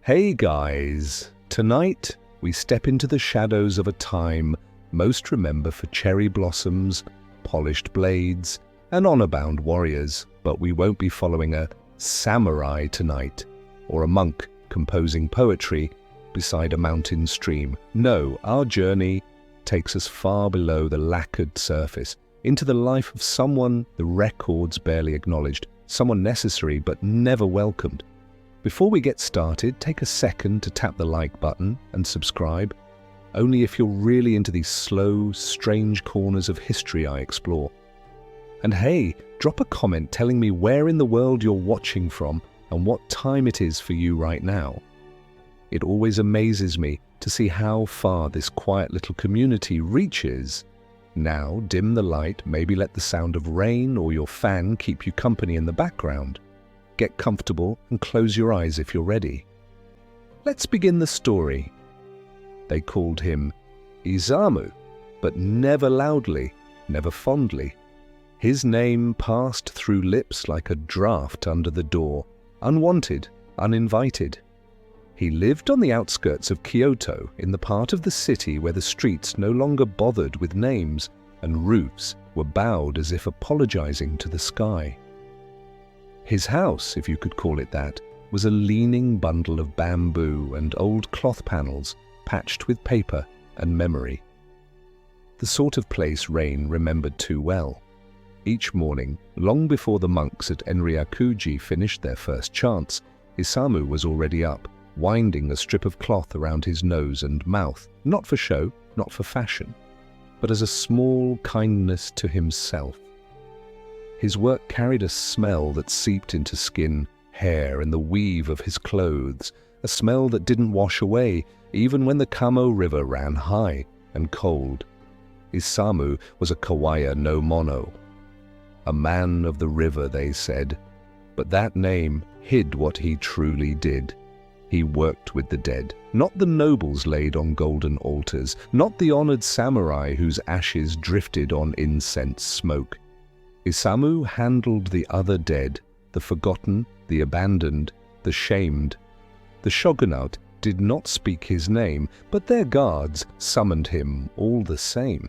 Hey guys! Tonight, we step into the shadows of a time most remember for cherry blossoms, polished blades, and honor-bound warriors, but we won't be following a samurai tonight, or a monk composing poetry beside a mountain stream. No, our journey takes us far below the lacquered surface, into the life of someone the records barely acknowledged, someone necessary but never welcomed. Before we get started, take a second to tap the like button and subscribe, only if you're really into these slow, strange corners of history I explore. And hey, drop a comment telling me where in the world you're watching from and what time it is for you right now. It always amazes me to see how far this quiet little community reaches. Now, dim the light, maybe let the sound of rain or your fan keep you company in the background. Get comfortable and close your eyes if you're ready. Let's begin the story. They called him Isamu, but never loudly, never fondly. His name passed through lips like a draft under the door, unwanted, uninvited. He lived on the outskirts of Kyoto, in the part of the city where the streets no longer bothered with names and roofs were bowed as if apologizing to the sky. His house, if you could call it that, was a leaning bundle of bamboo and old cloth panels patched with paper and memory. The sort of place Rain remembered too well. Each morning, long before the monks at Enryakuji finished their first chants, Isamu was already up, winding a strip of cloth around his nose and mouth, not for show, not for fashion, but as a small kindness to himself. His work carried a smell that seeped into skin, hair, and the weave of his clothes, a smell that didn't wash away even when the Kamo River ran high and cold. Isamu was a Kawaya no Mono, a man of the river, they said, but that name hid what he truly did. He worked with the dead, not the nobles laid on golden altars, not the honored samurai whose ashes drifted on incense smoke. Isamu handled the other dead, the forgotten, the abandoned, the shamed. The shogunate did not speak his name, but their guards summoned him all the same.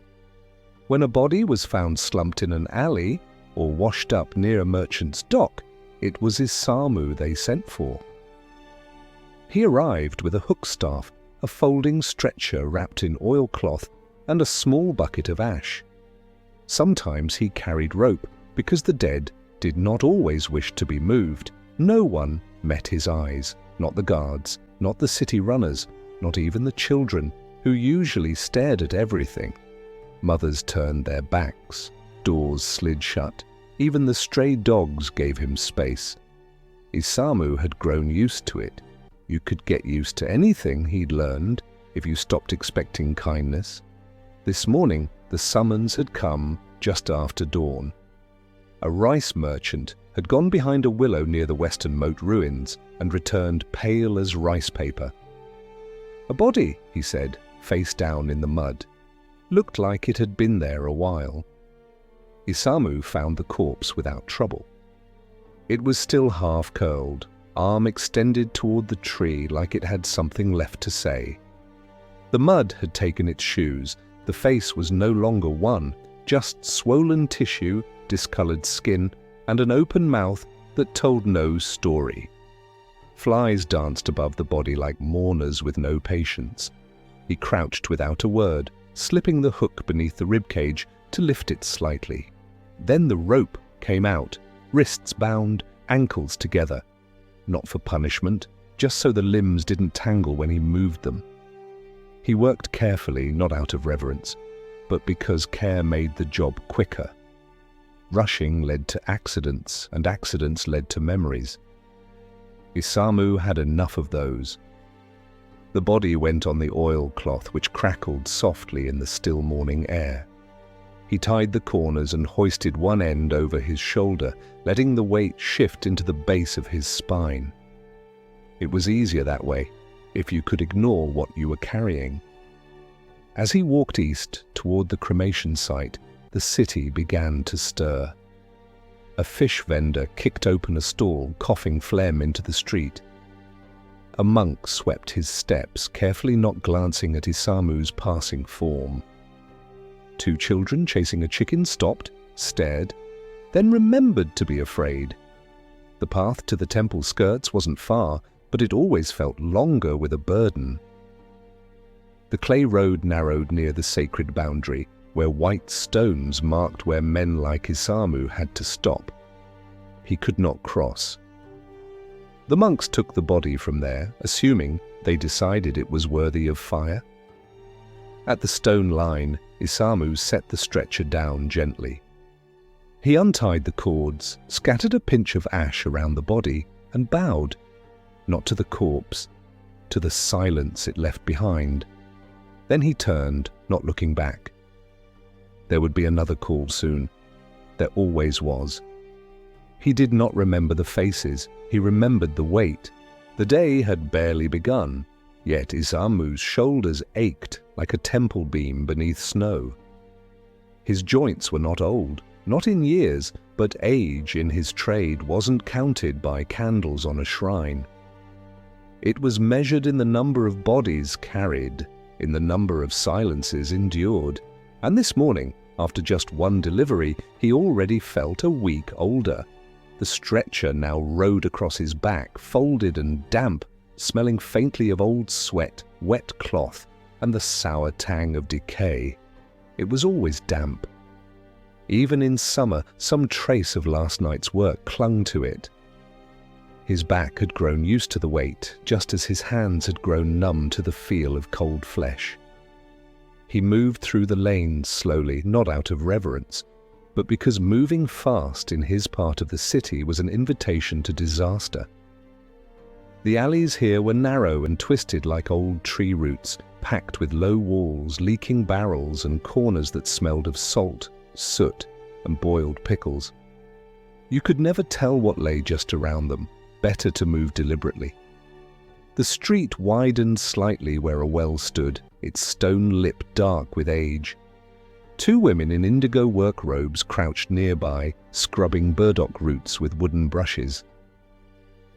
When a body was found slumped in an alley or washed up near a merchant's dock, it was Isamu they sent for. He arrived with a hook staff, a folding stretcher wrapped in oilcloth, and a small bucket of ash. Sometimes he carried rope, because the dead did not always wish to be moved. No one met his eyes, not the guards, not the city runners, not even the children, who usually stared at everything. Mothers turned their backs, doors slid shut, even the stray dogs gave him space. Isamu had grown used to it. You could get used to anything, he'd learned, if you stopped expecting kindness. This morning, the summons had come just after dawn. A rice merchant had gone behind a willow near the Western Moat ruins and returned pale as rice paper. A body, he said, face down in the mud. Looked like it had been there a while. Isamu found the corpse without trouble. It was still half-curled, arm extended toward the tree like it had something left to say. The mud had taken its shoes. The face was no longer one, just swollen tissue, discolored skin, and an open mouth that told no story. Flies danced above the body like mourners with no patience. He crouched without a word, slipping the hook beneath the ribcage to lift it slightly. Then the rope came out, wrists bound, ankles together. Not for punishment, just so the limbs didn't tangle when he moved them. He worked carefully, not out of reverence, but because care made the job quicker. Rushing led to accidents, and accidents led to memories. Isamu had enough of those. The body went on the oilcloth, which crackled softly in the still morning air. He tied the corners and hoisted one end over his shoulder, letting the weight shift into the base of his spine. It was easier that way, if you could ignore what you were carrying. As he walked east toward the cremation site, the city began to stir. A fish vendor kicked open a stall, coughing phlegm into the street. A monk swept his steps, carefully not glancing at Isamu's passing form. Two children chasing a chicken stopped, stared, then remembered to be afraid. The path to the temple skirts wasn't far, but it always felt longer with a burden. The clay road narrowed near the sacred boundary, where white stones marked where men like Isamu had to stop. He could not cross. The monks took the body from there, assuming they decided it was worthy of fire. At the stone line, Isamu set the stretcher down gently. He untied the cords, scattered a pinch of ash around the body, and bowed, not to the corpse, to the silence it left behind. Then he turned, not looking back. There would be another call soon. There always was. He did not remember the faces, he remembered the weight. The day had barely begun, yet Isamu's shoulders ached like a temple beam beneath snow. His joints were not old, not in years, but age in his trade wasn't counted by candles on a shrine. It was measured in the number of bodies carried, in the number of silences endured, and this morning, after just one delivery, he already felt a week older. The stretcher now rode across his back, folded and damp, smelling faintly of old sweat, wet cloth, and the sour tang of decay. It was always damp. Even in summer, some trace of last night's work clung to it. His back had grown used to the weight, just as his hands had grown numb to the feel of cold flesh. He moved through the lanes slowly, not out of reverence, but because moving fast in his part of the city was an invitation to disaster. The alleys here were narrow and twisted like old tree roots, packed with low walls, leaking barrels, and corners that smelled of salt, soot, and boiled pickles. You could never tell what lay just around them. Better to move deliberately. The street widened slightly where a well stood, its stone lip dark with age. Two women in indigo work robes crouched nearby, scrubbing burdock roots with wooden brushes.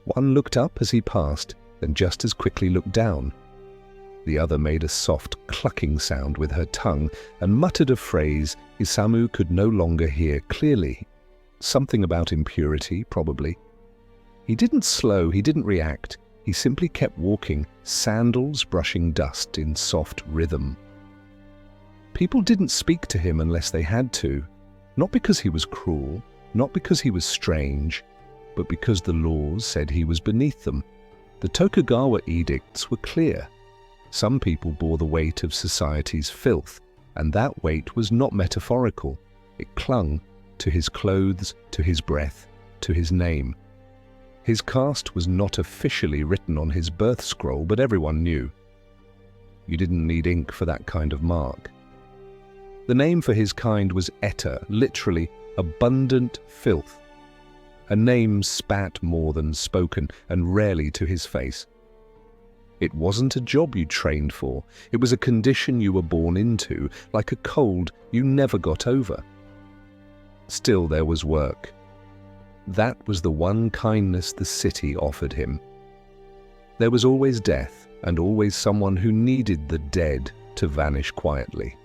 One looked up as he passed, then just as quickly looked down. The other made a soft clucking sound with her tongue and muttered a phrase Isamu could no longer hear clearly. Something about impurity, probably. He didn't slow, he didn't react. He simply kept walking, sandals brushing dust in soft rhythm. People didn't speak to him unless they had to, not because he was cruel, not because he was strange, but because the laws said he was beneath them. The Tokugawa edicts were clear. Some people bore the weight of society's filth, and that weight was not metaphorical. It clung to his clothes, to his breath, to his name. His caste was not officially written on his birth scroll, but everyone knew. You didn't need ink for that kind of mark. The name for his kind was Eta, literally abundant filth. A name spat more than spoken, and rarely to his face. It wasn't a job you trained for, it was a condition you were born into, like a cold you never got over. Still there was work. That was the one kindness the city offered him. There was always death, and always someone who needed the dead to vanish quietly.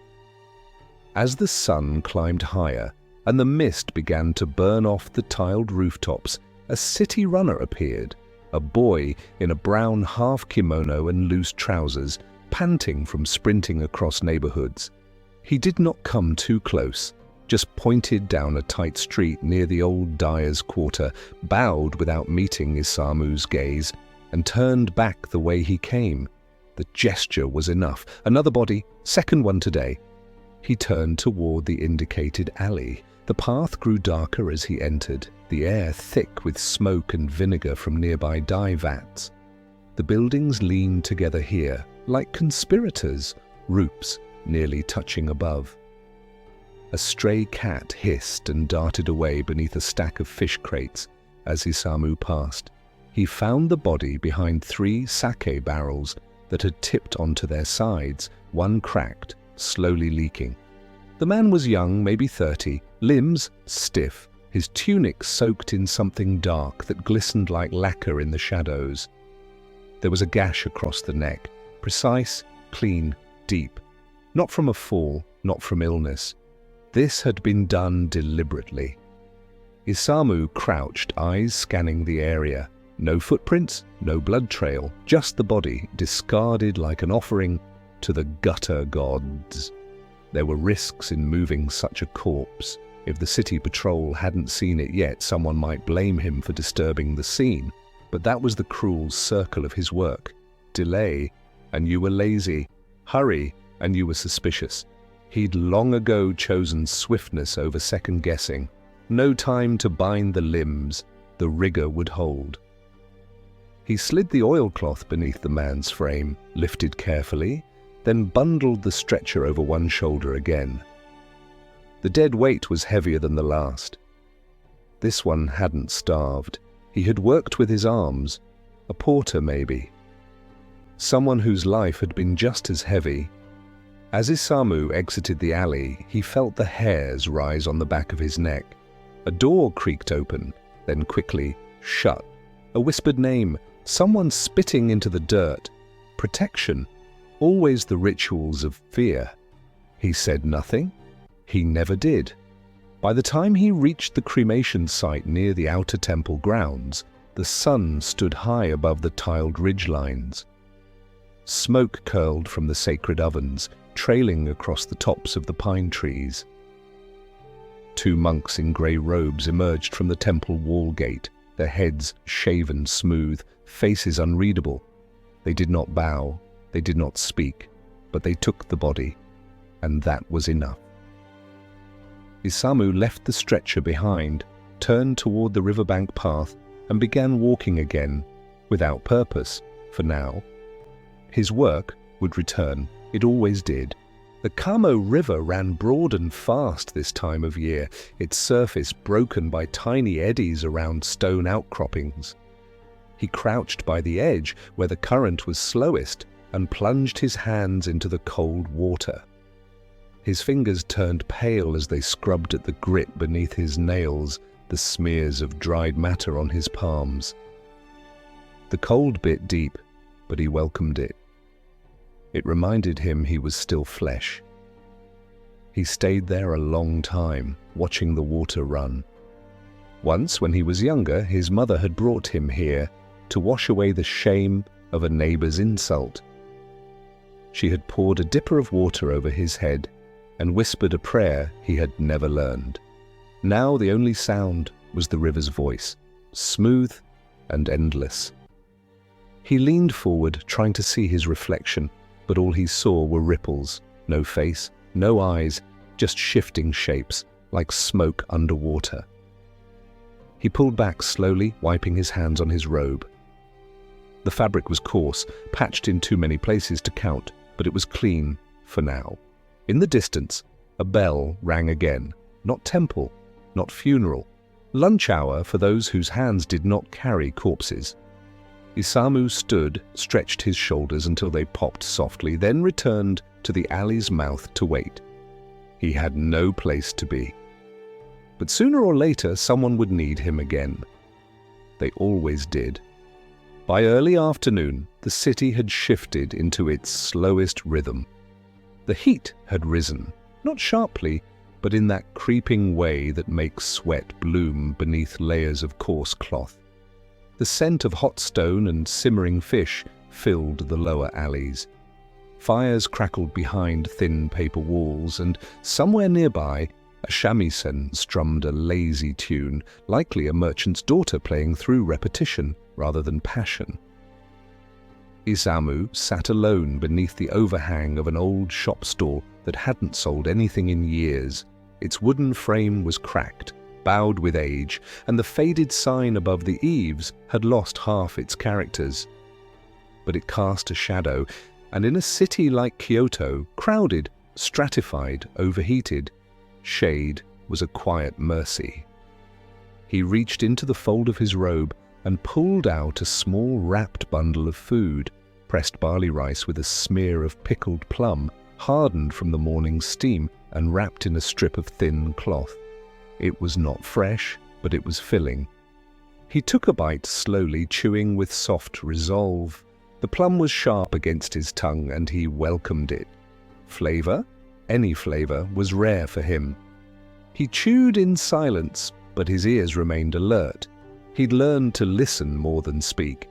As the sun climbed higher, and the mist began to burn off the tiled rooftops, a city runner appeared, a boy in a brown half-kimono and loose trousers, panting from sprinting across neighborhoods. He did not come too close, just pointed down a tight street near the old dyer's quarter, bowed without meeting Isamu's gaze, and turned back the way he came. The gesture was enough. Another body, second one today. He turned toward the indicated alley. The path grew darker as he entered, the air thick with smoke and vinegar from nearby dye vats. The buildings leaned together here, like conspirators, roofs nearly touching above. A stray cat hissed and darted away beneath a stack of fish crates as Isamu passed. He found the body behind 3 sake barrels that had tipped onto their sides, one cracked, slowly leaking. The man was young, maybe 30, limbs stiff, his tunic soaked in something dark that glistened like lacquer in the shadows. There was a gash across the neck, precise, clean, deep. Not from a fall, not from illness. This had been done deliberately. Isamu crouched, eyes scanning the area. No footprints, no blood trail, just the body, discarded like an offering to the gutter gods. There were risks in moving such a corpse. If the city patrol hadn't seen it yet, someone might blame him for disturbing the scene. But that was the cruel circle of his work. Delay, and you were lazy. Hurry, and you were suspicious. He'd long ago chosen swiftness over second-guessing. No time to bind the limbs. The rigor would hold. He slid the oilcloth beneath the man's frame, lifted carefully, then bundled the stretcher over one shoulder again. The dead weight was heavier than the last. This one hadn't starved. He had worked with his arms. A porter, maybe. Someone whose life had been just as heavy. As Isamu exited the alley, he felt the hairs rise on the back of his neck. A door creaked open, then quickly shut. A whispered name, someone spitting into the dirt. Protection, always the rituals of fear. He said nothing. He never did. By the time he reached the cremation site near the outer temple grounds, the sun stood high above the tiled ridgelines. Smoke curled from the sacred ovens, trailing across the tops of the pine trees. Two monks in grey robes emerged from the temple wall gate, their heads shaven smooth, faces unreadable. They did not bow, they did not speak, but they took the body, and that was enough. Isamu left the stretcher behind, turned toward the riverbank path, and began walking again, without purpose, for now. His work would return. It always did. The Kamo River ran broad and fast this time of year, its surface broken by tiny eddies around stone outcroppings. He crouched by the edge where the current was slowest and plunged his hands into the cold water. His fingers turned pale as they scrubbed at the grit beneath his nails, the smears of dried matter on his palms. The cold bit deep, but he welcomed it. It reminded him he was still flesh. He stayed there a long time, watching the water run. Once, when he was younger, his mother had brought him here to wash away the shame of a neighbor's insult. She had poured a dipper of water over his head and whispered a prayer he had never learned. Now the only sound was the river's voice, smooth and endless. He leaned forward, trying to see his reflection, but all he saw were ripples, no face, no eyes, just shifting shapes, like smoke underwater. He pulled back slowly, wiping his hands on his robe. The fabric was coarse, patched in too many places to count, but it was clean for now. In the distance, a bell rang again. Not temple, not funeral. Lunch hour for those whose hands did not carry corpses. Isamu stood, stretched his shoulders until they popped softly, then returned to the alley's mouth to wait. He had no place to be. But sooner or later, someone would need him again. They always did. By early afternoon, the city had shifted into its slowest rhythm. The heat had risen, not sharply, but in that creeping way that makes sweat bloom beneath layers of coarse cloth. The scent of hot stone and simmering fish filled the lower alleys. Fires crackled behind thin paper walls, and somewhere nearby, a shamisen strummed a lazy tune, likely a merchant's daughter playing through repetition rather than passion. Isamu sat alone beneath the overhang of an old shop stall that hadn't sold anything in years. Its wooden frame was cracked, bowed with age, and the faded sign above the eaves had lost half its characters. But it cast a shadow, and in a city like Kyoto, crowded, stratified, overheated, shade was a quiet mercy. He reached into the fold of his robe and pulled out a small wrapped bundle of food, pressed barley rice with a smear of pickled plum, hardened from the morning's steam and wrapped in a strip of thin cloth. It was not fresh, but it was filling. He took a bite slowly, chewing with soft resolve. The plum was sharp against his tongue, and he welcomed it. Flavor, any flavor, was rare for him. He chewed in silence, but his ears remained alert. He'd learned to listen more than speak.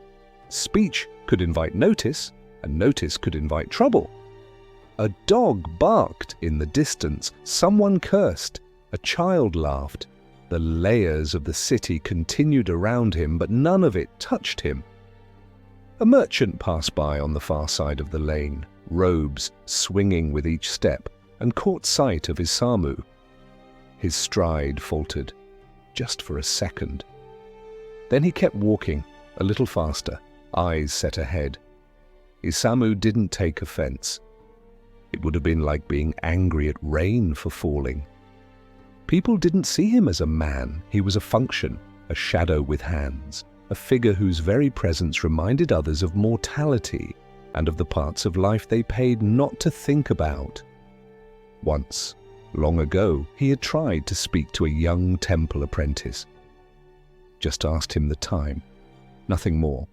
Speech could invite notice, and notice could invite trouble. A dog barked in the distance, someone cursed, a child laughed. The layers of the city continued around him, but none of it touched him. A merchant passed by on the far side of the lane, robes swinging with each step, and caught sight of Isamu. His stride faltered, just for a second. Then he kept walking, a little faster, eyes set ahead. Isamu didn't take offense. It would have been like being angry at rain for falling. People didn't see him as a man. He was a function, a shadow with hands, a figure whose very presence reminded others of mortality and of the parts of life they paid not to think about. Once, long ago, he had tried to speak to a young temple apprentice. Just asked him the time, nothing more.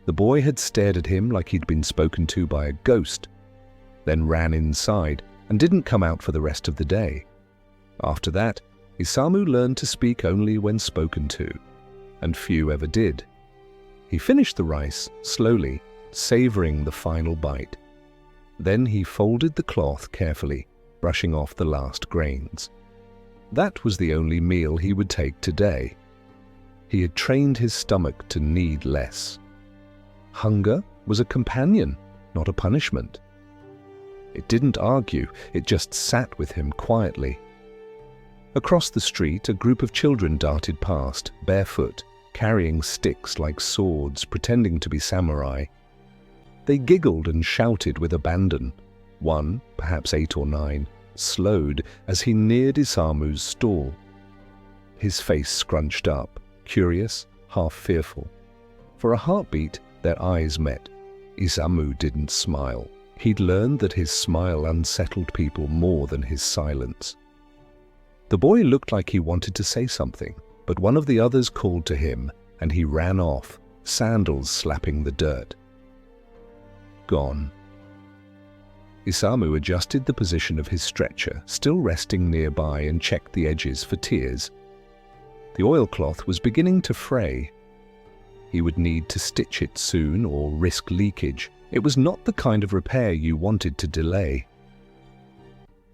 The boy had stared at him like he'd been spoken to by a ghost, then ran inside and didn't come out for the rest of the day. After that, Isamu learned to speak only when spoken to, and few ever did. He finished the rice slowly, savoring the final bite. Then he folded the cloth carefully, brushing off the last grains. That was the only meal he would take today. He had trained his stomach to need less. Hunger was a companion, not a punishment. It didn't argue, it just sat with him quietly. Across the street, a group of children darted past, barefoot, carrying sticks like swords, pretending to be samurai. They giggled and shouted with abandon. One, perhaps 8 or 9, slowed as he neared Isamu's stall. His face scrunched up, curious, half fearful. For a heartbeat, their eyes met. Isamu didn't smile. He'd learned that his smile unsettled people more than his silence. The boy looked like he wanted to say something, but one of the others called to him, and he ran off, sandals slapping the dirt. Gone. Isamu adjusted the position of his stretcher, still resting nearby, and checked the edges for tears. The oilcloth was beginning to fray. He would need to stitch it soon or risk leakage. It was not the kind of repair you wanted to delay.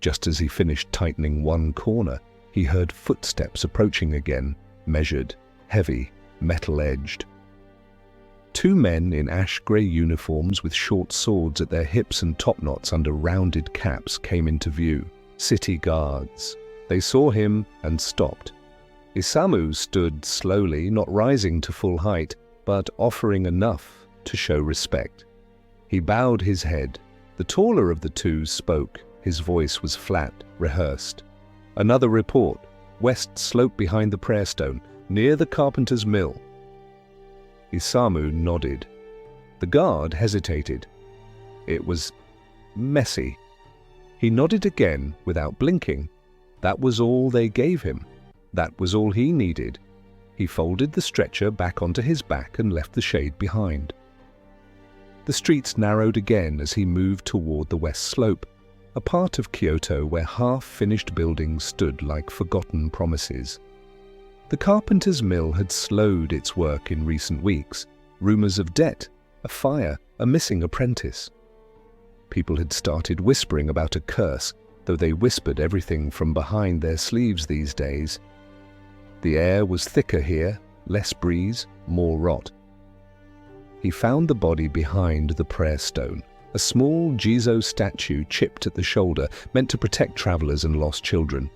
Just as he finished tightening one corner, he heard footsteps approaching again, measured, heavy, metal-edged. 2 men in ash-grey uniforms with short swords at their hips and topknots under rounded caps came into view. City guards. They saw him and stopped. Isamu stood slowly, not rising to full height, but offering enough to show respect. He bowed his head. The taller of the 2 spoke. His voice was flat, rehearsed. Another report. West slope behind the prayer stone, near the carpenter's mill. Isamu nodded. The guard hesitated. It was messy. He nodded again without blinking. That was all they gave him. That was all he needed. He folded the stretcher back onto his back and left the shade behind. The streets narrowed again as he moved toward the west slope, a part of Kyoto where half-finished buildings stood like forgotten promises. The carpenter's mill had slowed its work in recent weeks. Rumors of debt, a fire, a missing apprentice. People had started whispering about a curse, though they whispered everything from behind their sleeves these days. The air was thicker here, less breeze, more rot. He found the body behind the prayer stone, a small Jizo statue chipped at the shoulder, meant to protect travelers and lost children.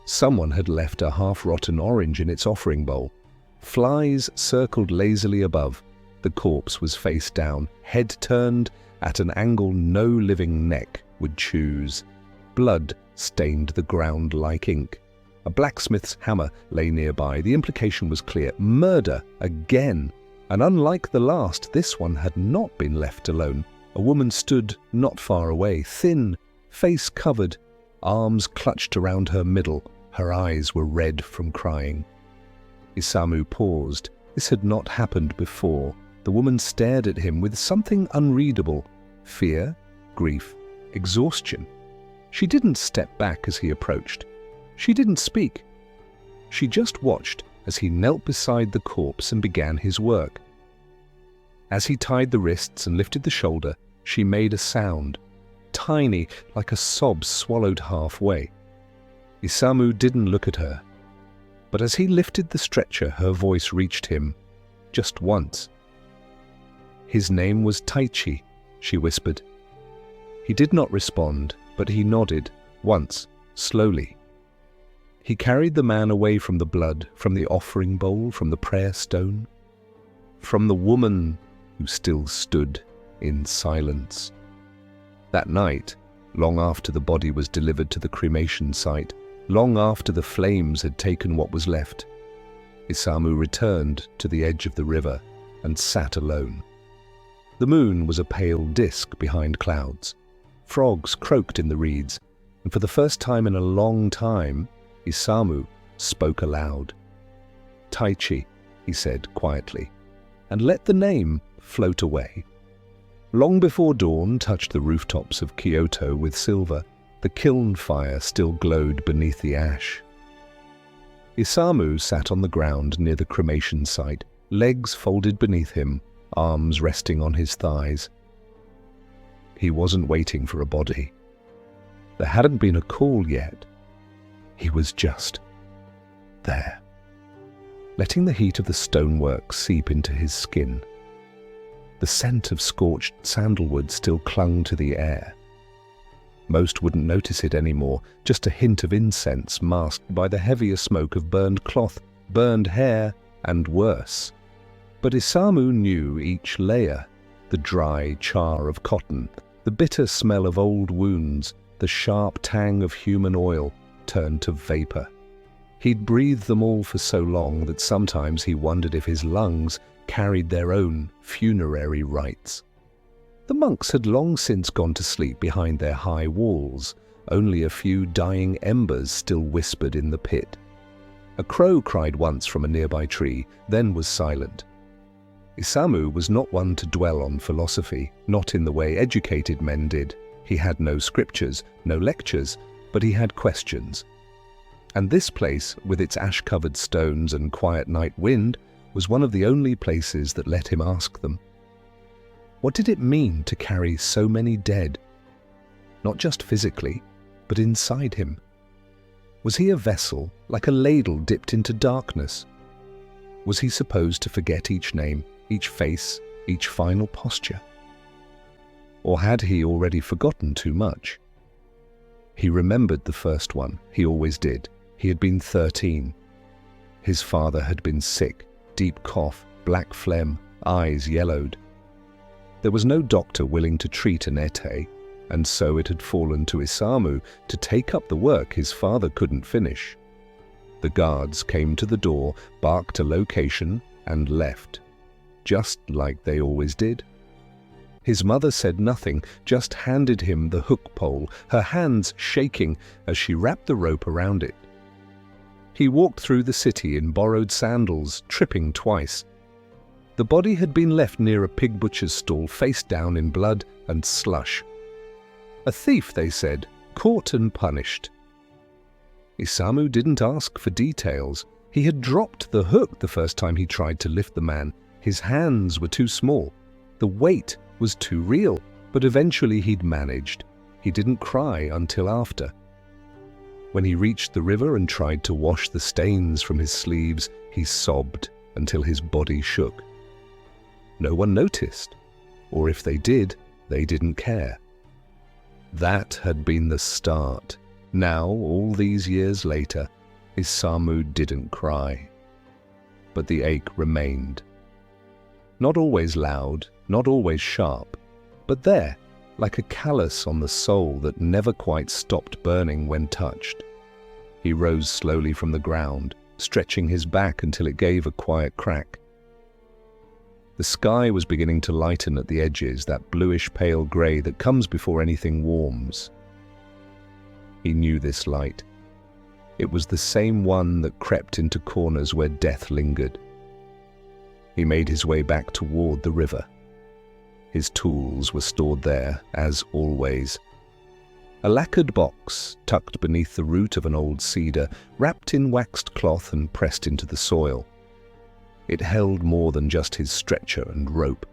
Someone had left a half-rotten orange in its offering bowl. Flies circled lazily above. The corpse was face down, head turned, at an angle no living neck would choose. Blood stained the ground like ink. A blacksmith's hammer lay nearby. The implication was clear. Murder again. And unlike the last, this one had not been left alone. A woman stood not far away, thin, face covered, arms clutched around her middle. Her eyes were red from crying. Isamu paused. This had not happened before. The woman stared at him with something unreadable: fear, grief, exhaustion. She didn't step back as he approached. She didn't speak. She just watched as he knelt beside the corpse and began his work. As he tied the wrists and lifted the shoulder, she made a sound, tiny, like a sob swallowed halfway. Isamu didn't look at her, but as he lifted the stretcher, her voice reached him, just once. "His name was Taichi," she whispered. He did not respond, but he nodded, once, slowly. He carried the man away from the blood, from the offering bowl, from the prayer stone, from the woman who still stood in silence. That night, long after the body was delivered to the cremation site, long after the flames had taken what was left, Isamu returned to the edge of the river and sat alone. The moon was a pale disk behind clouds. Frogs croaked in the reeds, and for the first time in a long time, Isamu spoke aloud. "Taichi," he said quietly, and let the name float away. Long before dawn touched the rooftops of Kyoto with silver, the kiln fire still glowed beneath the ash. Isamu sat on the ground near the cremation site, legs folded beneath him, arms resting on his thighs. He wasn't waiting for a body. There hadn't been a call yet. He was just there, letting the heat of the stonework seep into his skin. The scent of scorched sandalwood still clung to the air. Most wouldn't notice it anymore, just a hint of incense masked by the heavier smoke of burned cloth, burned hair, and worse. But Isamu knew each layer: the dry char of cotton, the bitter smell of old wounds, the sharp tang of human oil turned to vapor. He'd breathed them all for so long that sometimes he wondered if his lungs carried their own funerary rites. The monks had long since gone to sleep behind their high walls. Only a few dying embers still whispered in the pit. A crow cried once from a nearby tree, then was silent. Isamu was not one to dwell on philosophy, not in the way educated men did. He had no scriptures, no lectures, but he had questions. And this place, with its ash-covered stones and quiet night wind, was one of the only places that let him ask them. What did it mean to carry so many dead? Not just physically, but inside him. Was he a vessel, like a ladle dipped into darkness? Was he supposed to forget each name, each face, each final posture? Or had he already forgotten too much? He remembered the first one. He always did. He had been 13. His father had been sick, deep cough, black phlegm, eyes yellowed. There was no doctor willing to treat an ete, and so it had fallen to Isamu to take up the work his father couldn't finish. The guards came to the door, barked a location, and left, just like they always did. His mother said nothing, just handed him the hook pole, her hands shaking as she wrapped the rope around it. He walked through the city in borrowed sandals, tripping twice. The body had been left near a pig butcher's stall, face down in blood and slush. A thief, they said, caught and punished. Isamu didn't ask for details. He had dropped the hook the first time he tried to lift the man. His hands were too small. The weight was too real, but eventually he'd managed. He didn't cry until after. When he reached the river and tried to wash the stains from his sleeves, he sobbed until his body shook. No one noticed, or if they did, they didn't care. That had been the start. Now, all these years later, Isamu didn't cry. But the ache remained. Not always loud, not always sharp, but there, like a callus on the soul that never quite stopped burning when touched. He rose slowly from the ground, stretching his back until it gave a quiet crack. The sky was beginning to lighten at the edges, that bluish-pale grey that comes before anything warms. He knew this light. It was the same one that crept into corners where death lingered. He made his way back toward the river. His tools were stored there, as always. A lacquered box, tucked beneath the root of an old cedar, wrapped in waxed cloth and pressed into the soil. It held more than just his stretcher and rope.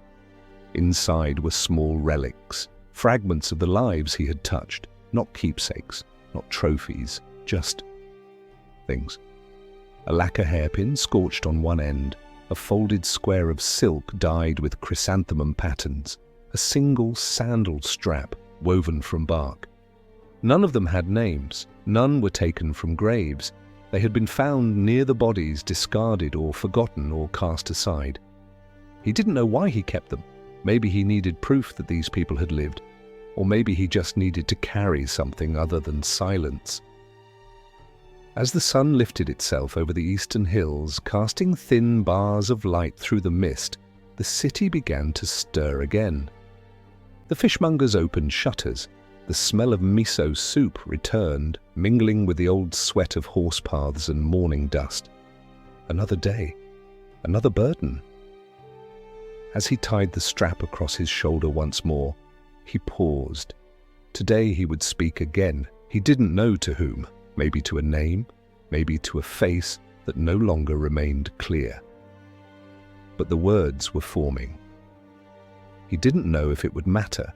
Inside were small relics, fragments of the lives he had touched, not keepsakes, not trophies, just things. A lacquer hairpin scorched on one end, a folded square of silk dyed with chrysanthemum patterns, a single sandal strap woven from bark. None of them had names, none were taken from graves. They had been found near the bodies, discarded or forgotten or cast aside. He didn't know why he kept them. Maybe he needed proof that these people had lived, or maybe he just needed to carry something other than silence. As the sun lifted itself over the eastern hills, casting thin bars of light through the mist, the city began to stir again. The fishmongers opened shutters. The smell of miso soup returned, mingling with the old sweat of horse paths and morning dust. Another day, another burden. As he tied the strap across his shoulder once more, he paused. Today he would speak again. He didn't know to whom, maybe to a name, maybe to a face that no longer remained clear. But the words were forming. He didn't know if it would matter,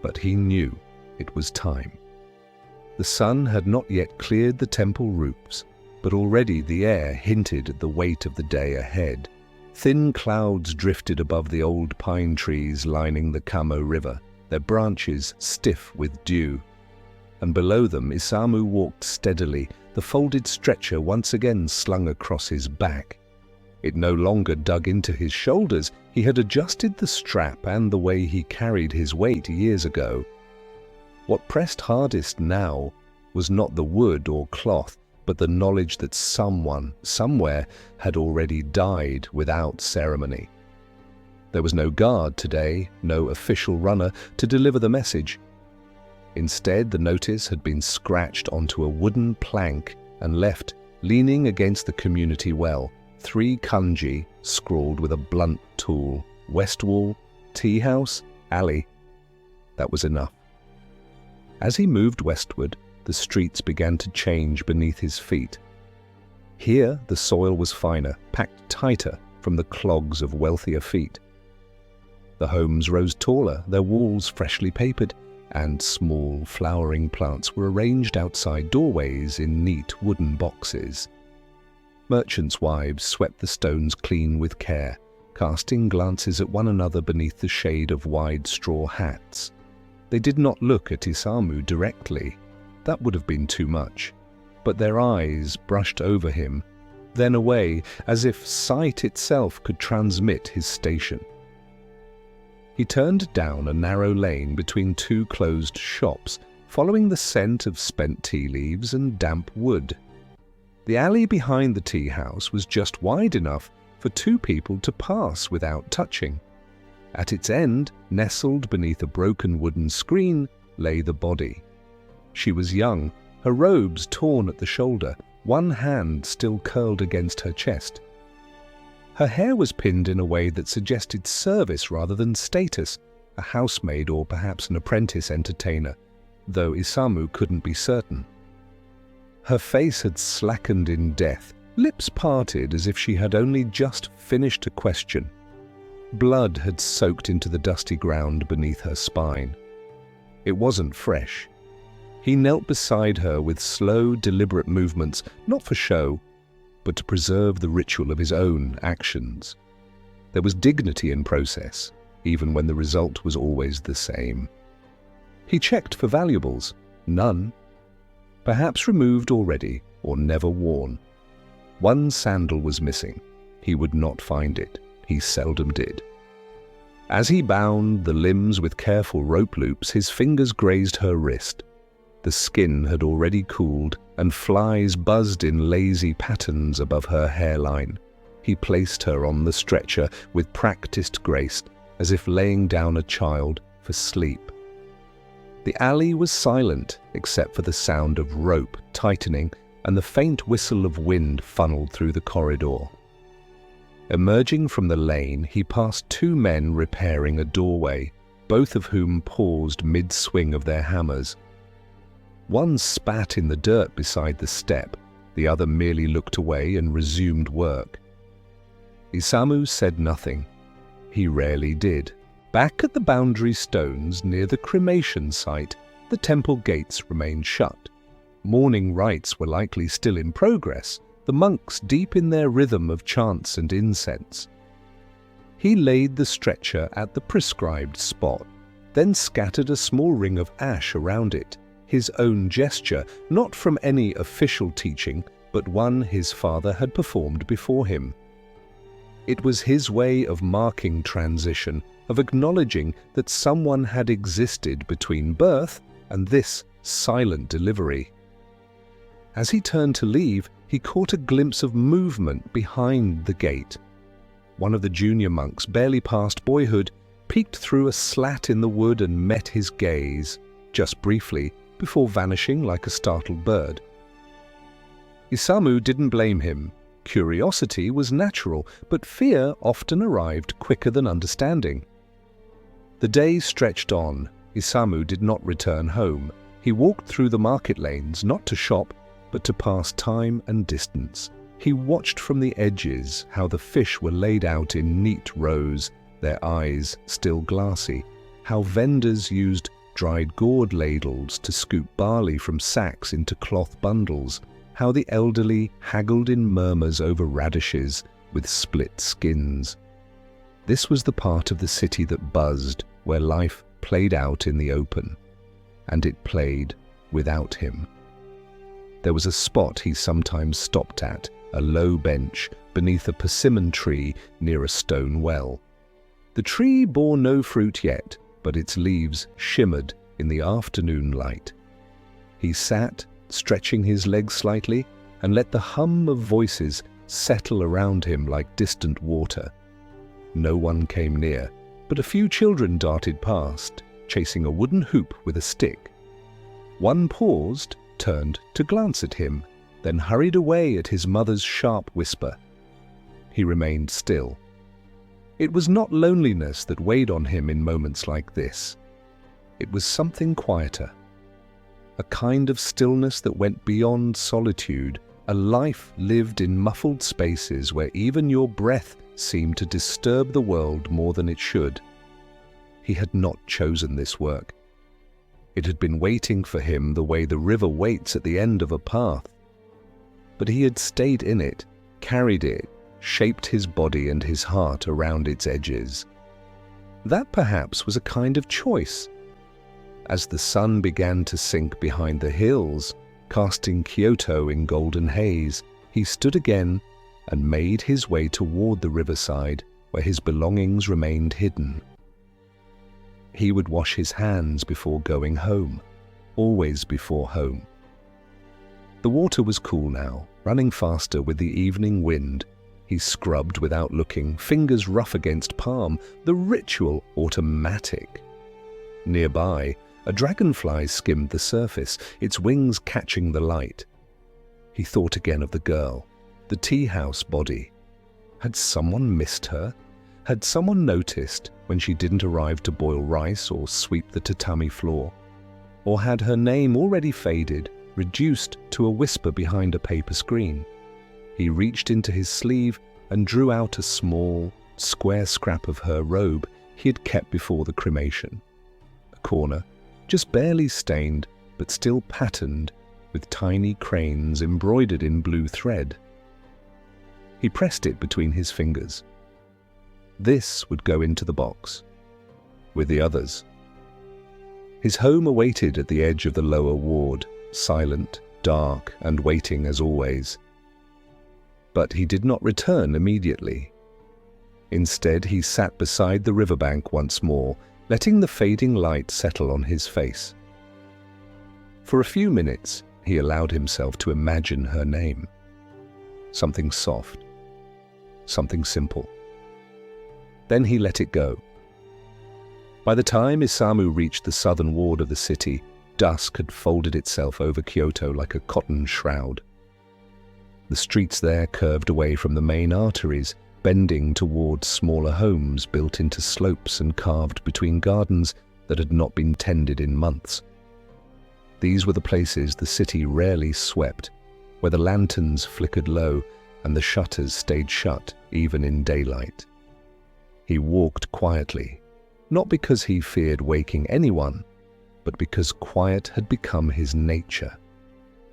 but he knew it was time. The sun had not yet cleared the temple roofs, but already the air hinted at the weight of the day ahead. Thin clouds drifted above the old pine trees lining the Kamo River, their branches stiff with dew. And below them Isamu walked steadily, the folded stretcher once again slung across his back. It no longer dug into his shoulders. He had adjusted the strap and the way he carried his weight years ago. What pressed hardest now was not the wood or cloth, but the knowledge that someone, somewhere, had already died without ceremony. There was no guard today, no official runner to deliver the message. Instead, the notice had been scratched onto a wooden plank and left leaning against the community well. 3 kanji scrawled with a blunt tool. West wall, tea house, alley. That was enough. As he moved westward, the streets began to change beneath his feet. Here, the soil was finer, packed tighter from the clogs of wealthier feet. The homes rose taller, their walls freshly papered, and small flowering plants were arranged outside doorways in neat wooden boxes. Merchants' wives swept the stones clean with care, casting glances at one another beneath the shade of wide straw hats. They did not look at Isamu directly. That would have been too much. But their eyes brushed over him, then away, as if sight itself could transmit his station. He turned down a narrow lane between 2 closed shops, following the scent of spent tea leaves and damp wood. The alley behind the tea house was just wide enough for 2 people to pass without touching. At its end, nestled beneath a broken wooden screen, lay the body. She was young, her robes torn at the shoulder, one hand still curled against her chest. Her hair was pinned in a way that suggested service rather than status, a housemaid or perhaps an apprentice entertainer, though Isamu couldn't be certain. Her face had slackened in death, lips parted as if she had only just finished a question. Blood had soaked into the dusty ground beneath her spine. It wasn't fresh. He knelt beside her with slow, deliberate movements, not for show, but to preserve the ritual of his own actions. There was dignity in process, even when the result was always the same. He checked for valuables. None. Perhaps removed already, or never worn. One sandal was missing. He would not find it. He seldom did. As he bound the limbs with careful rope loops, his fingers grazed her wrist. The skin had already cooled, and flies buzzed in lazy patterns above her hairline. He placed her on the stretcher with practiced grace, as if laying down a child for sleep. The alley was silent, except for the sound of rope tightening and the faint whistle of wind funneled through the corridor. Emerging from the lane, he passed two men repairing a doorway, both of whom paused mid-swing of their hammers. One spat in the dirt beside the step, the other merely looked away and resumed work. Isamu said nothing. He rarely did. Back at the boundary stones near the cremation site, the temple gates remained shut. Morning rites were likely still in progress, the monks deep in their rhythm of chants and incense. He laid the stretcher at the prescribed spot, then scattered a small ring of ash around it, his own gesture, not from any official teaching, but one his father had performed before him. It was his way of marking transition, of acknowledging that someone had existed between birth and this silent delivery. As he turned to leave, he caught a glimpse of movement behind the gate. One of the junior monks, barely past boyhood, peeked through a slat in the wood and met his gaze, just briefly, before vanishing like a startled bird. Isamu didn't blame him. Curiosity was natural, but fear often arrived quicker than understanding. The day stretched on. Isamu did not return home. He walked through the market lanes, not to shop, but to pass time and distance. He watched from the edges how the fish were laid out in neat rows, their eyes still glassy, how vendors used dried gourd ladles to scoop barley from sacks into cloth bundles, how the elderly haggled in murmurs over radishes with split skins. This was the part of the city that buzzed, where life played out in the open, and it played without him. There was a spot he sometimes stopped at, a low bench beneath a persimmon tree near a stone well. The tree bore no fruit yet, but its leaves shimmered in the afternoon light. He sat, stretching his legs slightly, and let the hum of voices settle around him like distant water. No one came near, but a few children darted past, chasing a wooden hoop with a stick. One paused, turned to glance at him, then hurried away at his mother's sharp whisper. He remained still. It was not loneliness that weighed on him in moments like this. It was something quieter, a kind of stillness that went beyond solitude, a life lived in muffled spaces where even your breath seemed to disturb the world more than it should. He had not chosen this work. It had been waiting for him the way the river waits at the end of a path. But he had stayed in it, carried it, shaped his body and his heart around its edges. That perhaps was a kind of choice. As the sun began to sink behind the hills, casting Kyoto in golden haze, he stood again and made his way toward the riverside where his belongings remained hidden. He would wash his hands before going home, always before home. The water was cool now, running faster with the evening wind. He scrubbed without looking, fingers rough against palm, the ritual automatic. Nearby, a dragonfly skimmed the surface, its wings catching the light. He thought again of the girl, the tea-house body. Had someone missed her? Had someone noticed when she didn't arrive to boil rice or sweep the tatami floor? Or had her name already faded, reduced to a whisper behind a paper screen? He reached into his sleeve and drew out a small, square scrap of her robe he had kept before the cremation. A corner, just barely stained, but still patterned with tiny cranes embroidered in blue thread. He pressed it between his fingers. This would go into the box, with the others. His home awaited at the edge of the lower ward, silent, dark, and waiting as always. But he did not return immediately. Instead, he sat beside the riverbank once more, letting the fading light settle on his face. For a few minutes, he allowed himself to imagine her name. Something soft, something simple. Then he let it go. By the time Isamu reached the southern ward of the city, dusk had folded itself over Kyoto like a cotton shroud. The streets there curved away from the main arteries, bending towards smaller homes built into slopes and carved between gardens that had not been tended in months. These were the places the city rarely swept, where the lanterns flickered low and the shutters stayed shut even in daylight. He walked quietly, not because he feared waking anyone, but because quiet had become his nature.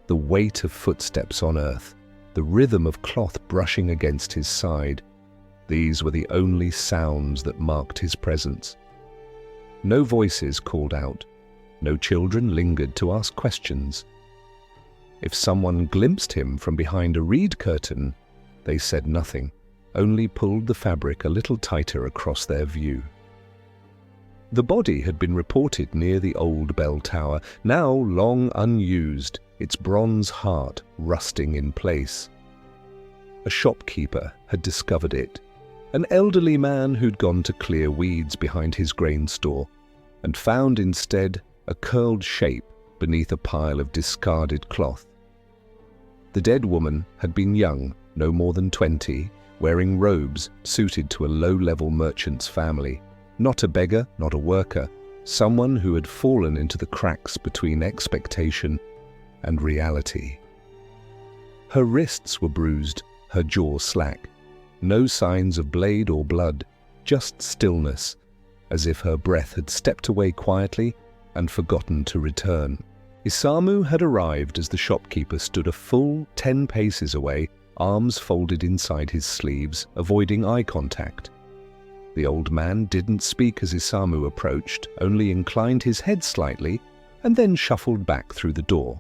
The weight of footsteps on earth, the rhythm of cloth brushing against his side, these were the only sounds that marked his presence. No voices called out, no children lingered to ask questions. If someone glimpsed him from behind a reed curtain, they said nothing, only pulled the fabric a little tighter across their view. The body had been reported near the old bell tower, now long unused, its bronze heart rusting in place. A shopkeeper had discovered it, an elderly man who'd gone to clear weeds behind his grain store, and found instead a curled shape beneath a pile of discarded cloth. The dead woman had been young, no more than 20, wearing robes suited to a low-level merchant's family. Not a beggar, not a worker, someone who had fallen into the cracks between expectation and reality. Her wrists were bruised, her jaw slack. No signs of blade or blood, just stillness, as if her breath had stepped away quietly and forgotten to return. Isamu had arrived as the shopkeeper stood a full 10 paces away, arms folded inside his sleeves, avoiding eye contact. The old man didn't speak as Isamu approached, only inclined his head slightly and then shuffled back through the door.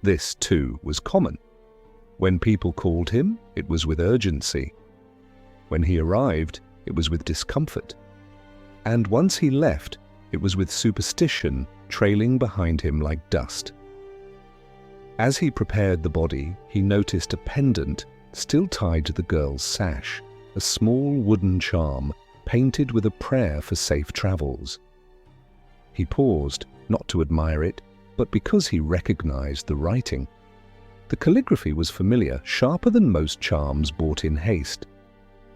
This, too, was common. When people called him, it was with urgency. When he arrived, it was with discomfort. And once he left, it was with superstition trailing behind him like dust. As he prepared the body, he noticed a pendant still tied to the girl's sash, a small wooden charm painted with a prayer for safe travels. He paused, not to admire it, but because he recognized the writing. The calligraphy was familiar, sharper than most charms bought in haste.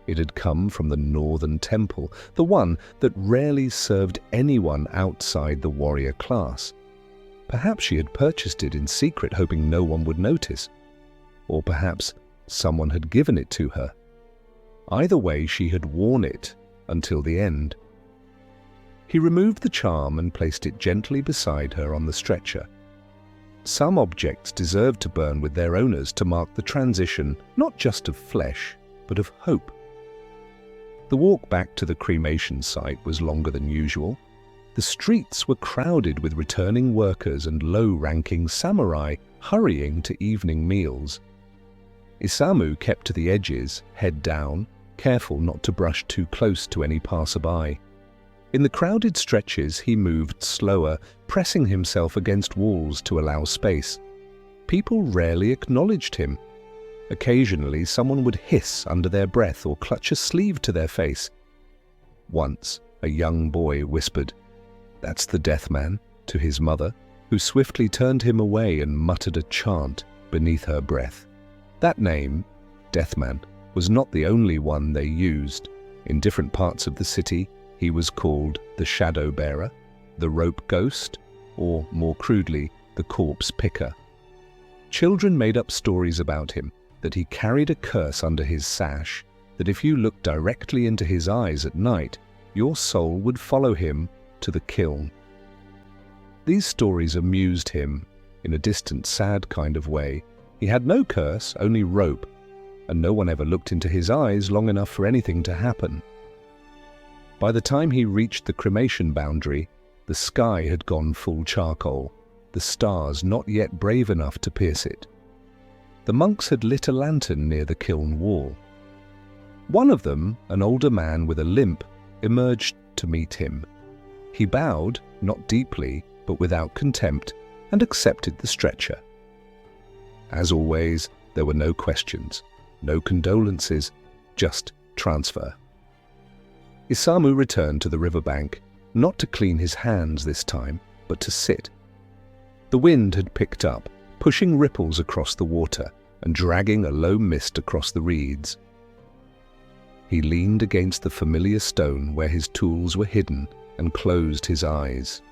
It had come from the northern temple, the one that rarely served anyone outside the warrior class. Perhaps she had purchased it in secret, hoping no one would notice. Or perhaps someone had given it to her. Either way, she had worn it until the end. He removed the charm and placed it gently beside her on the stretcher. Some objects deserved to burn with their owners to mark the transition, not just of flesh, but of hope. The walk back to the cremation site was longer than usual. The streets were crowded with returning workers and low-ranking samurai hurrying to evening meals. Isamu kept to the edges, head down, careful not to brush too close to any passerby. In the crowded stretches, he moved slower, pressing himself against walls to allow space. People rarely acknowledged him. Occasionally, someone would hiss under their breath or clutch a sleeve to their face. Once, a young boy whispered, "That's the death man," to his mother, who swiftly turned him away and muttered a chant beneath her breath. That name, Deathman, was not the only one they used. In different parts of the city, he was called the Shadow Bearer, the Rope Ghost, or more crudely, the Corpse Picker. Children made up stories about him, that he carried a curse under his sash, that if you looked directly into his eyes at night, your soul would follow him to the kiln. These stories amused him, in a distant, sad kind of way. He had no curse, only rope, and no one ever looked into his eyes long enough for anything to happen. By the time he reached the cremation boundary, the sky had gone full charcoal, the stars not yet brave enough to pierce it. The monks had lit a lantern near the kiln wall. One of them, an older man with a limp, emerged to meet him. He bowed, not deeply, but without contempt, and accepted the stretcher. As always, there were no questions, no condolences, just transfer. Isamu returned to the riverbank, not to clean his hands this time, but to sit. The wind had picked up, pushing ripples across the water and dragging a low mist across the reeds. He leaned against the familiar stone where his tools were hidden and closed his eyes.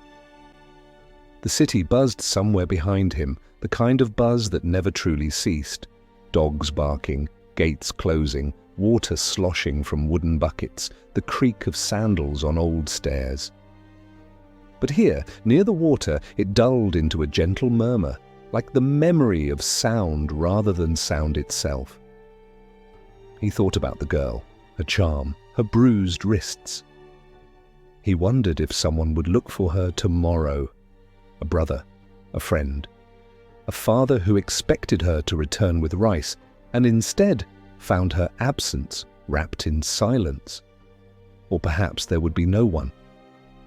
The city buzzed somewhere behind him, the kind of buzz that never truly ceased. Dogs barking, gates closing, water sloshing from wooden buckets, the creak of sandals on old stairs. But here, near the water, it dulled into a gentle murmur, like the memory of sound rather than sound itself. He thought about the girl, her charm, her bruised wrists. He wondered if someone would look for her tomorrow. A brother, a friend, a father who expected her to return with rice, and instead found her absence wrapped in silence. Or perhaps there would be no one,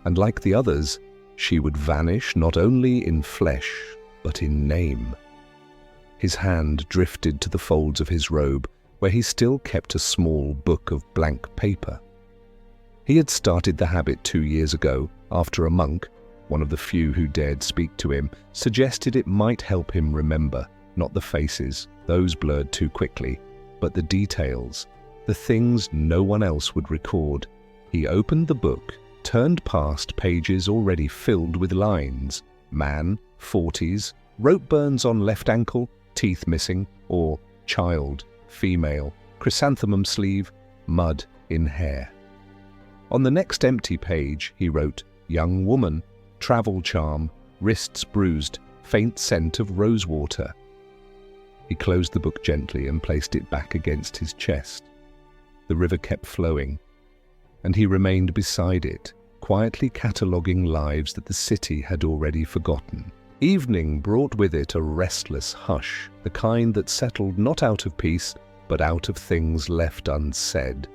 and like the others, she would vanish not only in flesh, but in name. His hand drifted to the folds of his robe, where he still kept a small book of blank paper. He had started the habit 2 years ago, after a monk, one of the few who dared speak to him, suggested it might help him remember, not the faces, those blurred too quickly, but the details, the things no one else would record. He opened the book, turned past pages already filled with lines. Man, 40s, rope burns on left ankle, teeth missing, or child, female, chrysanthemum sleeve, mud in hair. On the next empty page, he wrote, young woman, travel charm, wrists bruised, faint scent of rosewater. He closed the book gently and placed it back against his chest. The river kept flowing, and he remained beside it, quietly cataloguing lives that the city had already forgotten. Evening brought with it a restless hush, the kind that settled not out of peace, but out of things left unsaid.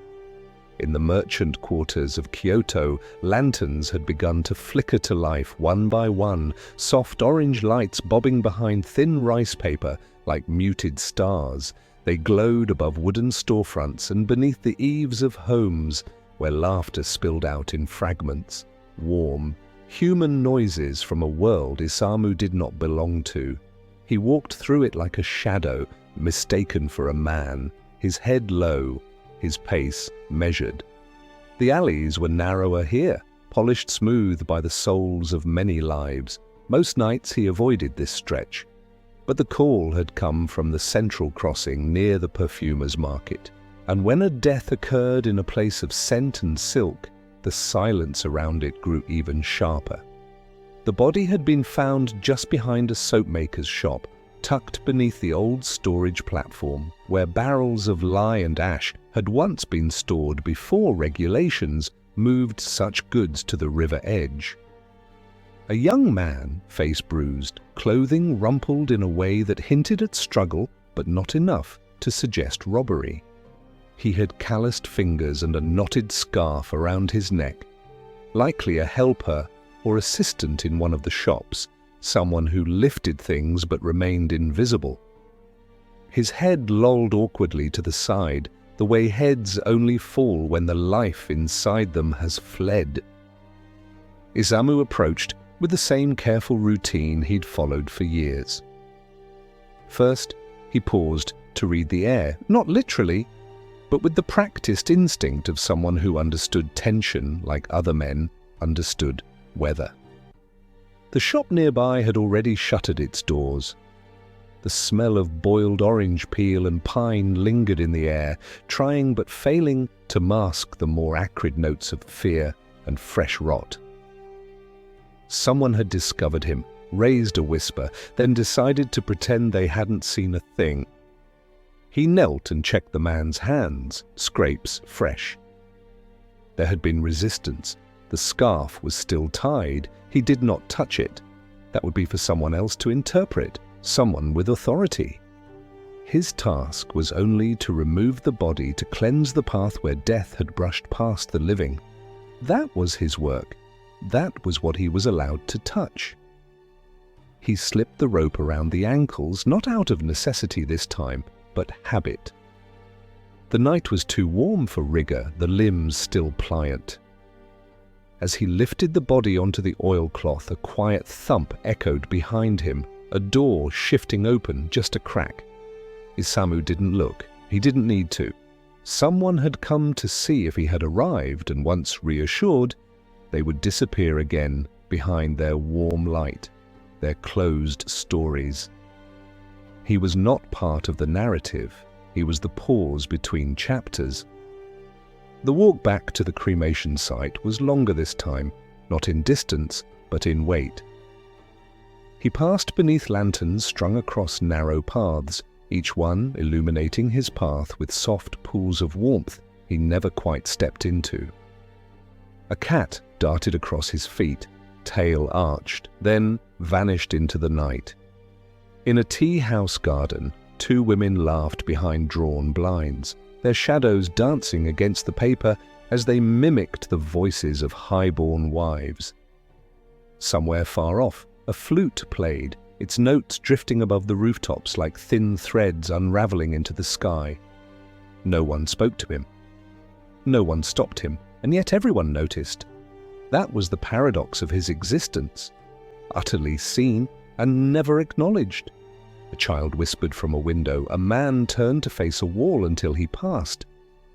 In the merchant quarters of Kyoto, lanterns had begun to flicker to life one by one, soft orange lights bobbing behind thin rice paper like muted stars. They glowed above wooden storefronts and beneath the eaves of homes, where laughter spilled out in fragments, warm, human noises from a world Isamu did not belong to. He walked through it like a shadow, mistaken for a man, his head low, his pace measured. The alleys were narrower here, polished smooth by the souls of many lives. Most nights he avoided this stretch, but the call had come from the central crossing near the perfumer's market, and when a death occurred in a place of scent and silk, the silence around it grew even sharper. The body had been found just behind a soapmaker's shop, tucked beneath the old storage platform, where barrels of lye and ash had once been stored before regulations moved such goods to the river edge. A young man, face bruised, clothing rumpled in a way that hinted at struggle, but not enough to suggest robbery. He had calloused fingers and a knotted scarf around his neck, likely a helper or assistant in one of the shops, someone who lifted things but remained invisible. His head lolled awkwardly to the side, the way heads only fall when the life inside them has fled. Isamu approached with the same careful routine he'd followed for years. First, he paused to read the air, not literally, but with the practiced instinct of someone who understood tension like other men understood weather. The shop nearby had already shuttered its doors. The smell of boiled orange peel and pine lingered in the air, trying but failing to mask the more acrid notes of fear and fresh rot. Someone had discovered him, raised a whisper, then decided to pretend they hadn't seen a thing. He knelt and checked the man's hands, scrapes fresh. There had been resistance. The scarf was still tied. He did not touch it. That would be for someone else to interpret, someone with authority. His task was only to remove the body to cleanse the path where death had brushed past the living. That was his work. That was what he was allowed to touch. He slipped the rope around the ankles, not out of necessity this time, but habit. The night was too warm for rigor, the limbs still pliant. As he lifted the body onto the oilcloth, a quiet thump echoed behind him, a door shifting open, just a crack. Isamu didn't look. He didn't need to. Someone had come to see if he had arrived, and once reassured, they would disappear again behind their warm light, their closed stories. He was not part of the narrative. He was the pause between chapters. The walk back to the cremation site was longer this time, not in distance, but in weight. He passed beneath lanterns strung across narrow paths, each one illuminating his path with soft pools of warmth he never quite stepped into. A cat darted across his feet, tail arched, then vanished into the night. In a tea house garden, two women laughed behind drawn blinds, their shadows dancing against the paper as they mimicked the voices of high-born wives. Somewhere far off, a flute played, its notes drifting above the rooftops like thin threads unraveling into the sky. No one spoke to him. No one stopped him, and yet everyone noticed. That was the paradox of his existence. Utterly seen and never acknowledged. A child whispered from a window. A man turned to face a wall until he passed.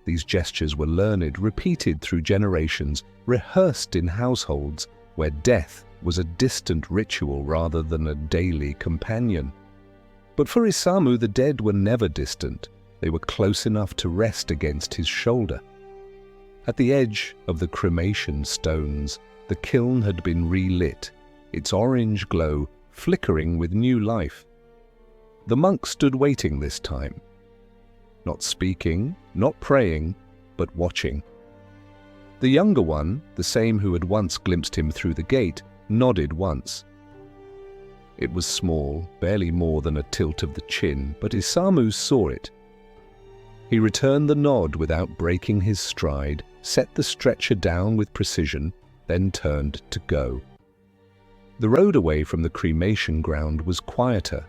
These gestures were learned, repeated through generations, rehearsed in households where death was a distant ritual rather than a daily companion. But for Isamu, the dead were never distant. They were close enough to rest against his shoulder. At the edge of the cremation stones, the kiln had been relit, its orange glow flickering with new life. The monk stood waiting this time. Not speaking, not praying, but watching. The younger one, the same who had once glimpsed him through the gate, nodded once. It was small, barely more than a tilt of the chin, but Isamu saw it. He returned the nod without breaking his stride, set the stretcher down with precision, then turned to go. The road away from the cremation ground was quieter.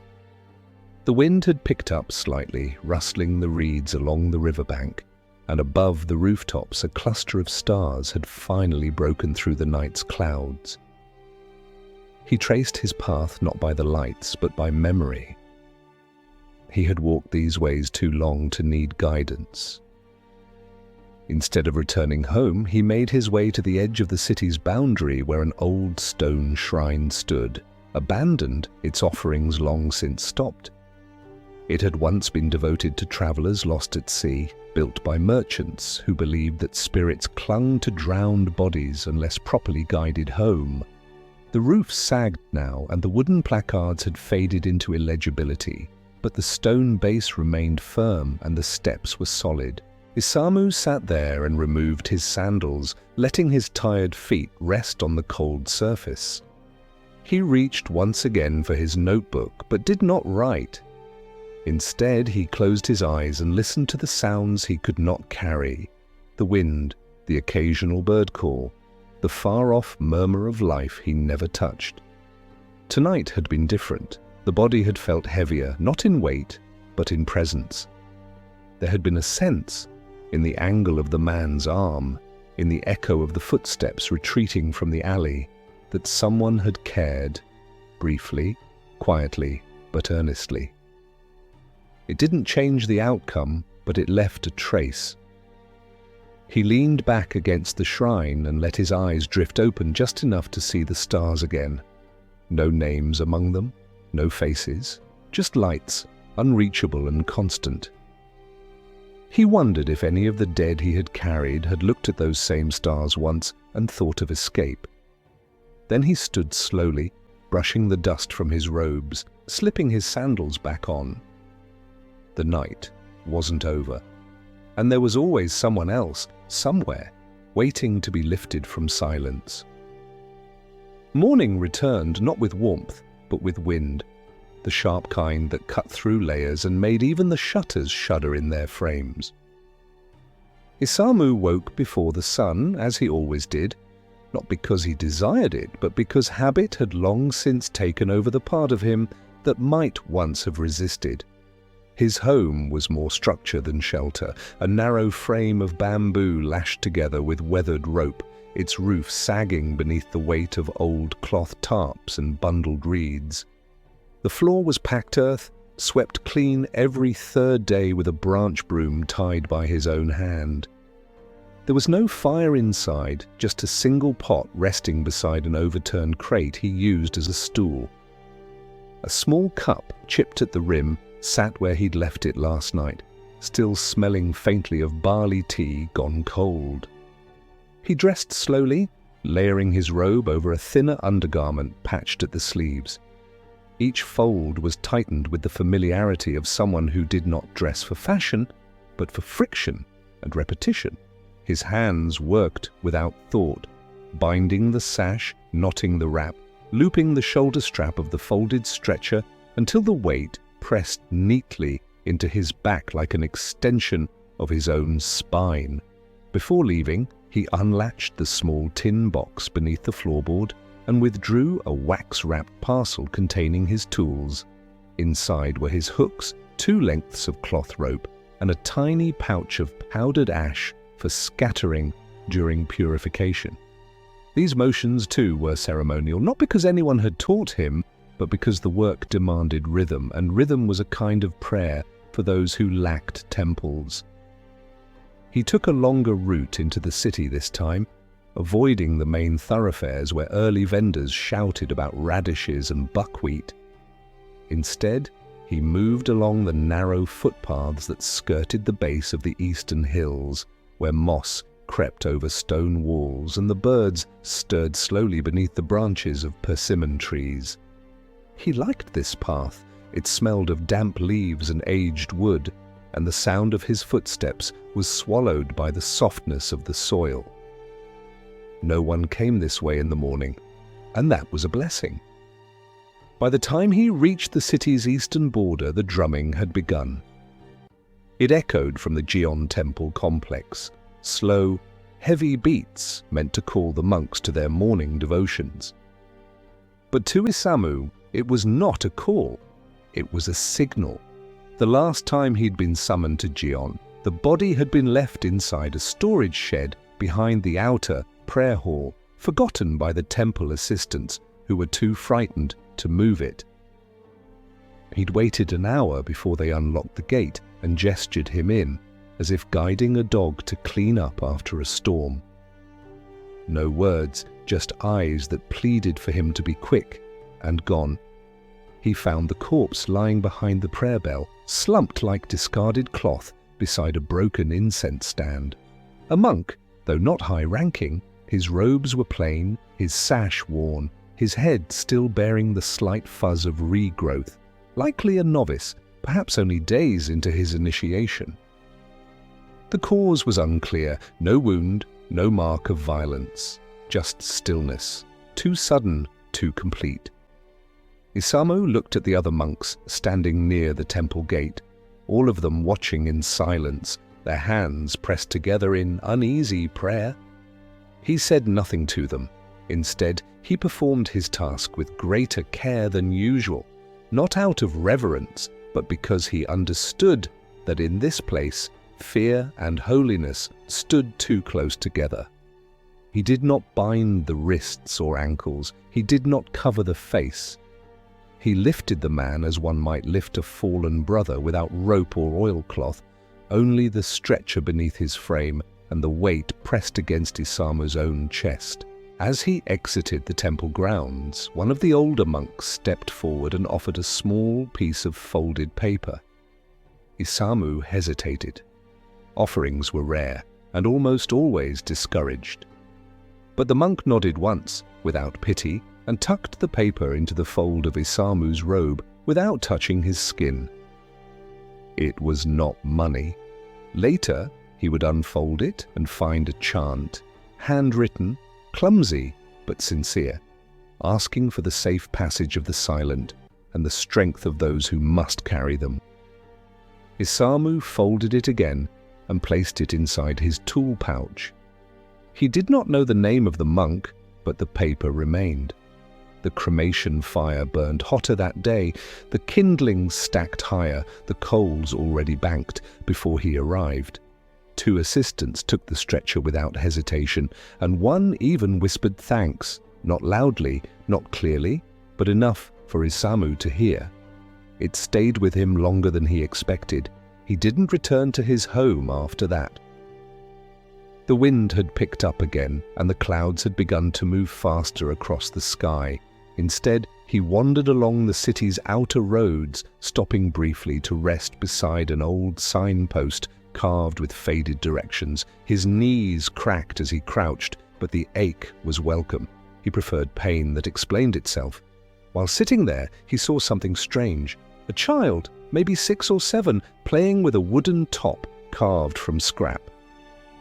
The wind had picked up slightly, rustling the reeds along the riverbank, and above the rooftops a cluster of stars had finally broken through the night's clouds. He traced his path not by the lights, but by memory. He had walked these ways too long to need guidance. Instead of returning home, he made his way to the edge of the city's boundary where an old stone shrine stood, abandoned, its offerings long since stopped. It had once been devoted to travelers lost at sea, built by merchants who believed that spirits clung to drowned bodies unless properly guided home. The roof sagged now, and the wooden placards had faded into illegibility, but the stone base remained firm and the steps were solid. Isamu sat there and removed his sandals, letting his tired feet rest on the cold surface. He reached once again for his notebook, but did not write. Instead, he closed his eyes and listened to the sounds he could not carry: the wind, the occasional bird call, the far-off murmur of life he never touched. Tonight had been different. The body had felt heavier, not in weight, but in presence. There had been a sense, in the angle of the man's arm, in the echo of the footsteps retreating from the alley, that someone had cared, briefly, quietly, but earnestly. It didn't change the outcome, but it left a trace. He leaned back against the shrine and let his eyes drift open just enough to see the stars again. No names among them, no faces, just lights, unreachable and constant. He wondered if any of the dead he had carried had looked at those same stars once and thought of escape. Then he stood slowly, brushing the dust from his robes, slipping his sandals back on. The night wasn't over, and there was always someone else, somewhere, waiting to be lifted from silence. Morning returned not with warmth, but with wind, the sharp kind that cut through layers and made even the shutters shudder in their frames. Isamu woke before the sun, as he always did, not because he desired it, but because habit had long since taken over the part of him that might once have resisted. His home was more structure than shelter, a narrow frame of bamboo lashed together with weathered rope, its roof sagging beneath the weight of old cloth tarps and bundled reeds. The floor was packed earth, swept clean every third day with a branch broom tied by his own hand. There was no fire inside, just a single pot resting beside an overturned crate he used as a stool. A small cup, chipped at the rim, sat where he'd left it last night, still smelling faintly of barley tea gone cold. He dressed slowly, layering his robe over a thinner undergarment patched at the sleeves. Each fold was tightened with the familiarity of someone who did not dress for fashion, but for friction and repetition. His hands worked without thought, binding the sash, knotting the wrap, looping the shoulder strap of the folded stretcher until the weight pressed neatly into his back like an extension of his own spine. Before leaving, he unlatched the small tin box beneath the floorboard and withdrew a wax-wrapped parcel containing his tools. Inside were his hooks, 2 lengths of cloth rope, and a tiny pouch of powdered ash for scattering during purification. These motions, too, were ceremonial, not because anyone had taught him, but because the work demanded rhythm, and rhythm was a kind of prayer for those who lacked temples. He took a longer route into the city this time, avoiding the main thoroughfares where early vendors shouted about radishes and buckwheat. Instead, he moved along the narrow footpaths that skirted the base of the eastern hills, where moss crept over stone walls and the birds stirred slowly beneath the branches of persimmon trees. He liked this path. It smelled of damp leaves and aged wood, and the sound of his footsteps was swallowed by the softness of the soil. No one came this way in the morning, and that was a blessing. By the time he reached the city's eastern border, the drumming had begun. It echoed from the Gion temple complex, slow, heavy beats meant to call the monks to their morning devotions. But to Isamu, it was not a call, it was a signal. The last time he'd been summoned to Gion, the body had been left inside a storage shed behind the outer prayer hall, forgotten by the temple assistants who were too frightened to move it. He'd waited an hour before they unlocked the gate and gestured him in, as if guiding a dog to clean up after a storm. No words, just eyes that pleaded for him to be quick, and gone. He found the corpse lying behind the prayer bell, slumped like discarded cloth beside a broken incense stand. A monk, though not high-ranking, his robes were plain, his sash worn, his head still bearing the slight fuzz of regrowth, likely a novice, perhaps only days into his initiation. The cause was unclear, no wound, no mark of violence, just stillness, too sudden, too complete. Isamu looked at the other monks standing near the temple gate, all of them watching in silence, their hands pressed together in uneasy prayer. He said nothing to them. Instead, he performed his task with greater care than usual, not out of reverence, but because he understood that in this place, fear and holiness stood too close together. He did not bind the wrists or ankles. He did not cover the face. He lifted the man as one might lift a fallen brother without rope or oilcloth, only the stretcher beneath his frame and the weight pressed against Isamu's own chest. As he exited the temple grounds, one of the older monks stepped forward and offered a small piece of folded paper. Isamu hesitated. Offerings were rare and almost always discouraged. But the monk nodded once, without pity, and tucked the paper into the fold of Isamu's robe without touching his skin. It was not money. Later, he would unfold it and find a chant, handwritten, clumsy but sincere, asking for the safe passage of the silent and the strength of those who must carry them. Isamu folded it again and placed it inside his tool pouch. He did not know the name of the monk, but the paper remained. The cremation fire burned hotter that day, the kindlings stacked higher, the coals already banked before he arrived. 2 assistants took the stretcher without hesitation, and one even whispered thanks, not loudly, not clearly, but enough for Isamu to hear. It stayed with him longer than he expected. He didn't return to his home after that. The wind had picked up again, and the clouds had begun to move faster across the sky. Instead, he wandered along the city's outer roads, stopping briefly to rest beside an old signpost carved with faded directions. His knees cracked as he crouched, but the ache was welcome. He preferred pain that explained itself. While sitting there, he saw something strange. A child, maybe 6 or 7, playing with a wooden top carved from scrap.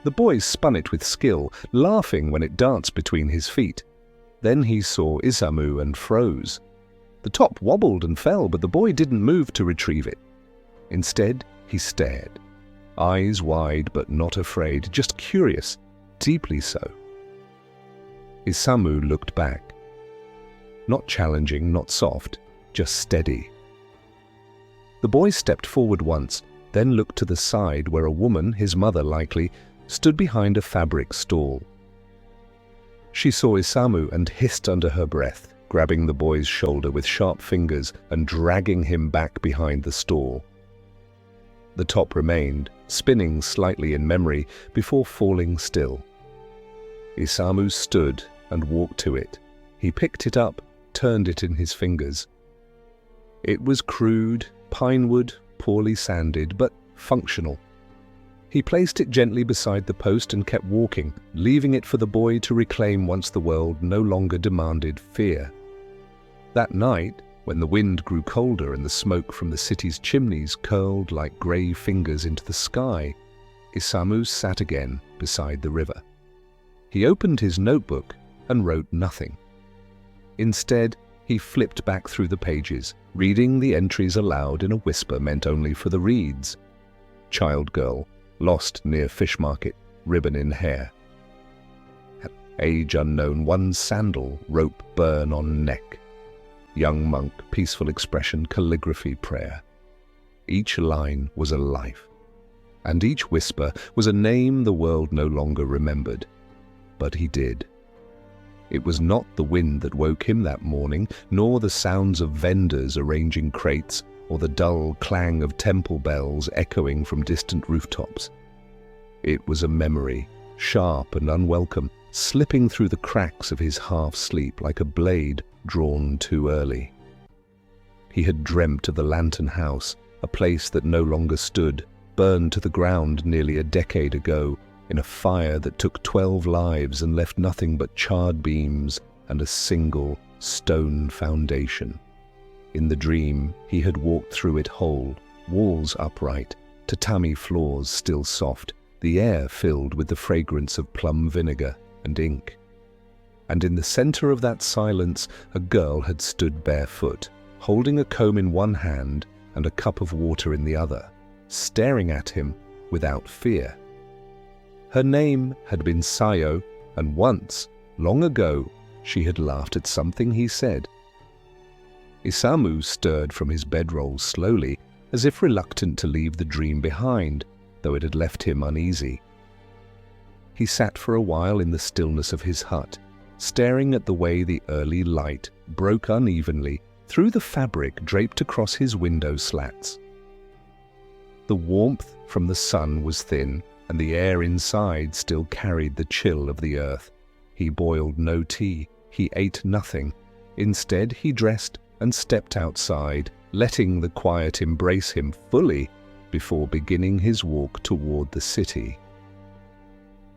The boy spun it with skill, laughing when it danced between his feet. Then he saw Isamu and froze. The top wobbled and fell, but the boy didn't move to retrieve it. Instead, he stared. Eyes wide but not afraid, just curious, deeply so. Isamu looked back. Not challenging, not soft, just steady. The boy stepped forward once, then looked to the side where a woman, his mother likely, stood behind a fabric stall. She saw Isamu and hissed under her breath, grabbing the boy's shoulder with sharp fingers and dragging him back behind the stall. The top remained, spinning slightly in memory before falling still. Isamu stood and walked to it. He picked it up, turned it in his fingers. It was crude, pinewood, poorly sanded, but functional. He placed it gently beside the post and kept walking, leaving it for the boy to reclaim once the world no longer demanded fear. That night, when the wind grew colder and the smoke from the city's chimneys curled like grey fingers into the sky, Isamu sat again beside the river. He opened his notebook and wrote nothing. Instead, he flipped back through the pages, reading the entries aloud in a whisper meant only for the reeds. Child girl, lost near fish market, ribbon in hair. Age unknown, one sandal, rope burn on neck. Young monk, peaceful expression, calligraphy, prayer. Each line was a life, and each whisper was a name the world no longer remembered. But he did. It was not the wind that woke him that morning, nor the sounds of vendors arranging crates, or the dull clang of temple bells echoing from distant rooftops. It was a memory, sharp and unwelcome, slipping through the cracks of his half-sleep like a blade drawn too early. He had dreamt of the lantern house, a place that no longer stood, burned to the ground nearly a decade ago, in a fire that took 12 lives and left nothing but charred beams and a single stone foundation. In the dream, he had walked through it whole, walls upright, tatami floors still soft, the air filled with the fragrance of plum vinegar and ink. And in the center of that silence, a girl had stood barefoot, holding a comb in one hand and a cup of water in the other, staring at him without fear. Her name had been Sayo, and once, long ago, she had laughed at something he said. Isamu stirred from his bedroll slowly, as if reluctant to leave the dream behind, though it had left him uneasy. He sat for a while in the stillness of his hut, staring at the way the early light broke unevenly through the fabric draped across his window slats. The warmth from the sun was thin, and the air inside still carried the chill of the earth. He boiled no tea, he ate nothing. Instead, he dressed and stepped outside, letting the quiet embrace him fully before beginning his walk toward the city.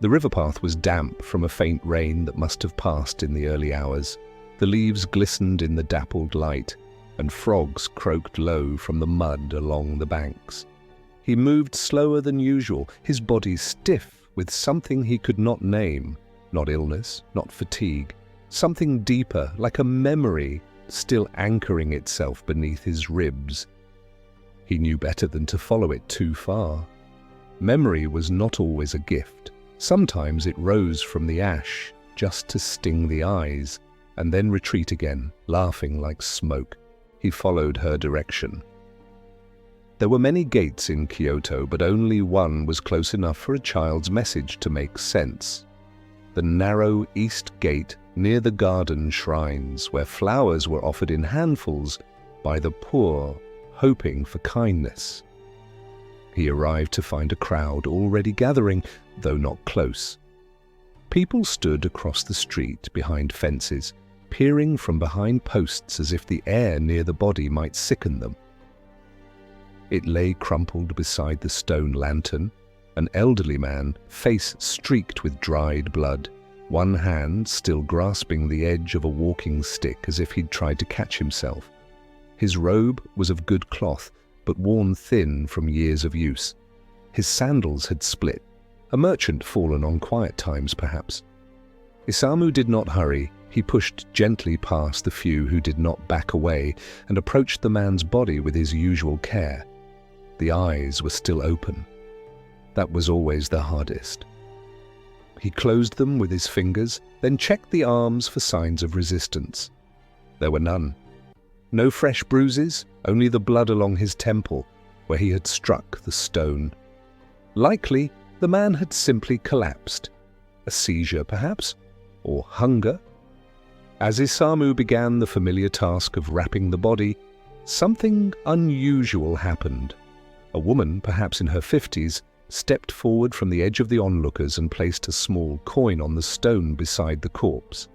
The river path was damp from a faint rain that must have passed in the early hours. The leaves glistened in the dappled light, and frogs croaked low from the mud along the banks. He moved slower than usual, his body stiff with something he could not name, not illness, not fatigue, something deeper, like a memory still anchoring itself beneath his ribs. He knew better than to follow it too far. Memory was not always a gift. Sometimes it rose from the ash, just to sting the eyes, and then retreat again, laughing like smoke. He followed her direction. There were many gates in Kyoto, but only one was close enough for a child's message to make sense. The narrow east gate near the garden shrines, where flowers were offered in handfuls by the poor, hoping for kindness. He arrived to find a crowd already gathering, though not close. People stood across the street behind fences, peering from behind posts as if the air near the body might sicken them. It lay crumpled beside the stone lantern, an elderly man, face streaked with dried blood, one hand still grasping the edge of a walking stick as if he'd tried to catch himself. His robe was of good cloth, but worn thin from years of use. His sandals had split, a merchant fallen on quiet times perhaps. Isamu did not hurry. He pushed gently past the few who did not back away and approached the man's body with his usual care. The eyes were still open. That was always the hardest. He closed them with his fingers, then checked the arms for signs of resistance. There were none. No fresh bruises, only the blood along his temple, where he had struck the stone. Likely, the man had simply collapsed. A seizure, perhaps? Or hunger? As Isamu began the familiar task of wrapping the body, something unusual happened. A woman, perhaps in her 50s, stepped forward from the edge of the onlookers and placed a small coin on the stone beside the corpse.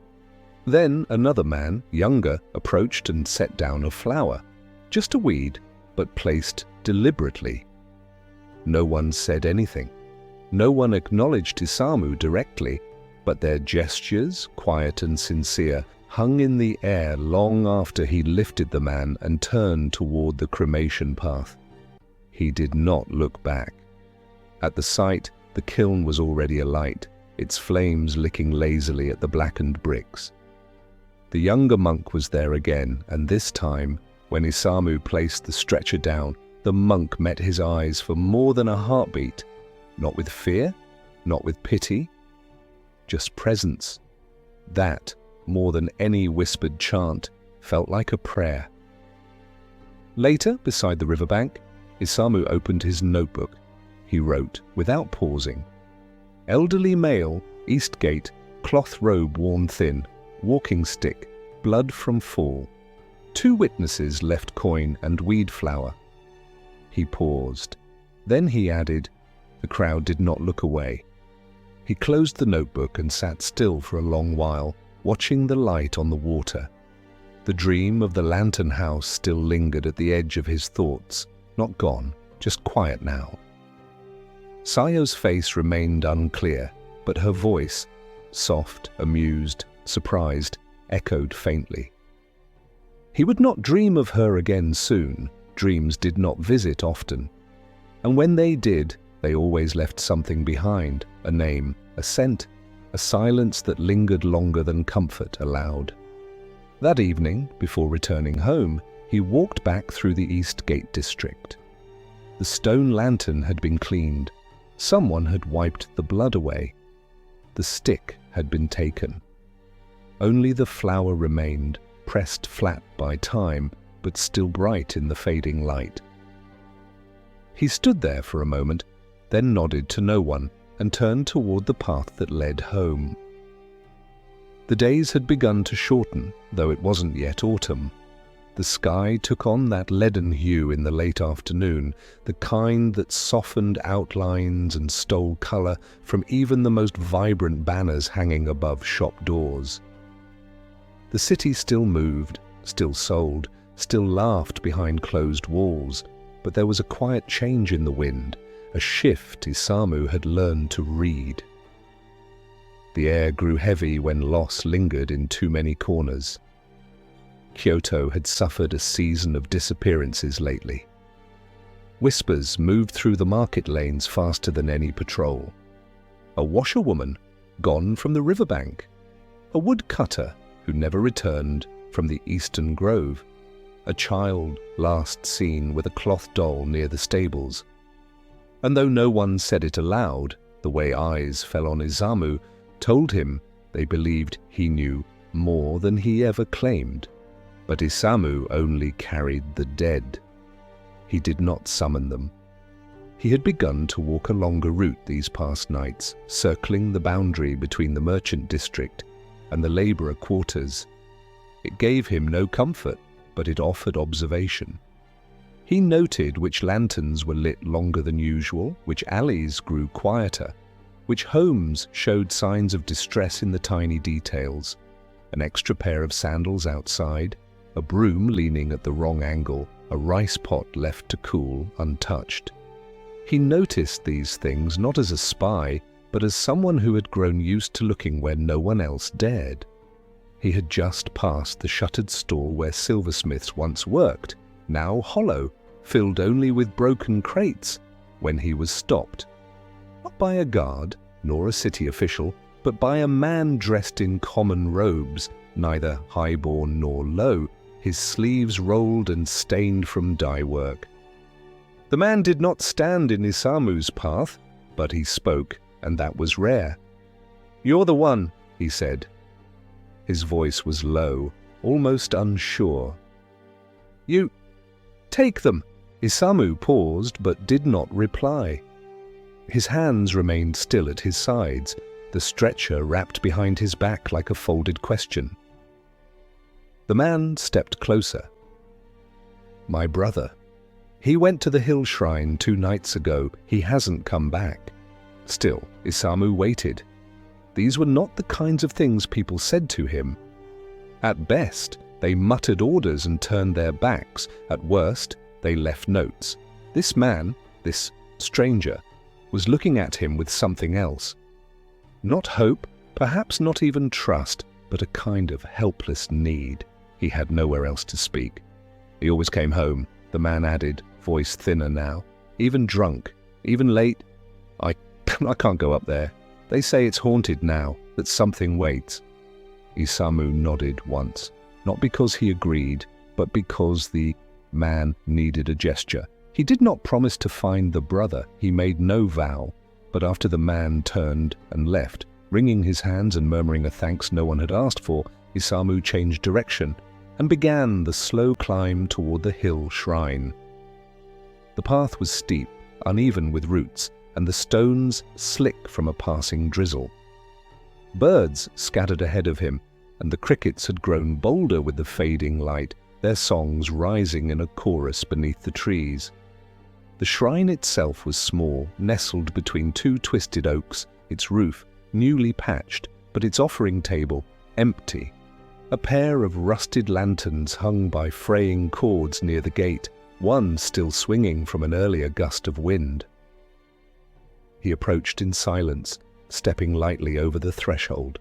Then another man, younger, approached and set down a flower. Just a weed, but placed deliberately. No one said anything. No one acknowledged Isamu directly, but their gestures, quiet and sincere, hung in the air long after he lifted the man and turned toward the cremation path. He did not look back. At the sight, the kiln was already alight, its flames licking lazily at the blackened bricks. The younger monk was there again, and this time, when Isamu placed the stretcher down, the monk met his eyes for more than a heartbeat. Not with fear, not with pity, just presence. That, more than any whispered chant, felt like a prayer. Later, beside the riverbank, Isamu opened his notebook. He wrote, without pausing, "Elderly male, Eastgate, cloth robe worn thin, walking stick, blood from fall. 2 witnesses left coin and weed flower." He paused. Then he added, the crowd did not look away. He closed the notebook and sat still for a long while, watching the light on the water. The dream of the lantern house still lingered at the edge of his thoughts, not gone, just quiet now. Sayo's face remained unclear, but her voice, soft, amused, surprised, echoed faintly. He would not dream of her again soon. Dreams did not visit often. And when they did, they always left something behind, a name, a scent, a silence that lingered longer than comfort allowed. That evening, before returning home, he walked back through the East Gate district. The stone lantern had been cleaned. Someone had wiped the blood away. The stick had been taken. Only the flower remained, pressed flat by time, but still bright in the fading light. He stood there for a moment, then nodded to no one and turned toward the path that led home. The days had begun to shorten, though it wasn't yet autumn. The sky took on that leaden hue in the late afternoon, the kind that softened outlines and stole color from even the most vibrant banners hanging above shop doors. The city still moved, still sold, still laughed behind closed walls, but there was a quiet change in the wind, a shift Isamu had learned to read. The air grew heavy when loss lingered in too many corners. Kyoto had suffered a season of disappearances lately. Whispers moved through the market lanes faster than any patrol. A washerwoman, gone from the riverbank. A woodcutter, who never returned, from the Eastern Grove. A child, last seen with a cloth doll near the stables. And though no one said it aloud, the way eyes fell on Isamu told him they believed he knew more than he ever claimed. But Isamu only carried the dead. He did not summon them. He had begun to walk a longer route these past nights, circling the boundary between the merchant district and the labourer quarters. It gave him no comfort, but it offered observation. He noted which lanterns were lit longer than usual, which alleys grew quieter, which homes showed signs of distress in the tiny details. An extra pair of sandals outside, a broom leaning at the wrong angle, a rice pot left to cool, untouched. He noticed these things not as a spy, but as someone who had grown used to looking where no one else dared. He had just passed the shuttered stall where silversmiths once worked, now hollow, filled only with broken crates, when he was stopped. Not by a guard, nor a city official, but by a man dressed in common robes, neither high-born nor low, his sleeves rolled and stained from dye work. The man did not stand in Isamu's path, but he spoke, and that was rare. "You're the one," he said. His voice was low, almost unsure. "You take them." Isamu paused but did not reply. His hands remained still at his sides, the stretcher wrapped behind his back like a folded question. The man stepped closer. "My brother. He went to the hill shrine 2 nights ago. He hasn't come back." Still, Isamu waited. These were not the kinds of things people said to him. At best, they muttered orders and turned their backs. At worst, they left notes. This man, this stranger, was looking at him with something else. Not hope, perhaps not even trust, but a kind of helpless need. He had nowhere else to speak. "He always came home," the man added, voice thinner now. "Even drunk, even late. I can't go up there. They say it's haunted now, that something waits." Isamu nodded once, not because he agreed, but because the man needed a gesture. He did not promise to find the brother. He made no vow. But after the man turned and left, wringing his hands and murmuring a thanks no one had asked for, Isamu changed direction and began the slow climb toward the hill shrine. The path was steep, uneven with roots, and the stones slick from a passing drizzle. Birds scattered ahead of him, and the crickets had grown bolder with the fading light, their songs rising in a chorus beneath the trees. The shrine itself was small, nestled between 2 twisted oaks, its roof newly patched, but its offering table empty. A pair of rusted lanterns hung by fraying cords near the gate, one still swinging from an earlier gust of wind. He approached in silence, stepping lightly over the threshold.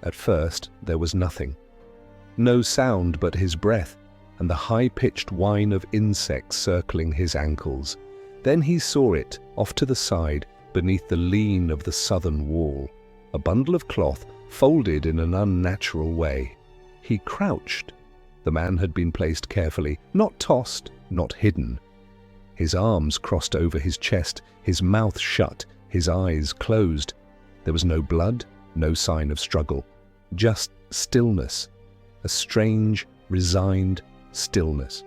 At first, there was nothing. No sound but his breath and the high-pitched whine of insects circling his ankles. Then he saw it, off to the side, beneath the lean of the southern wall, a bundle of cloth folded in an unnatural way. He crouched. The man had been placed carefully, not tossed, not hidden. His arms crossed over his chest, his mouth shut, his eyes closed. There was no blood, no sign of struggle, just stillness, a strange, resigned stillness.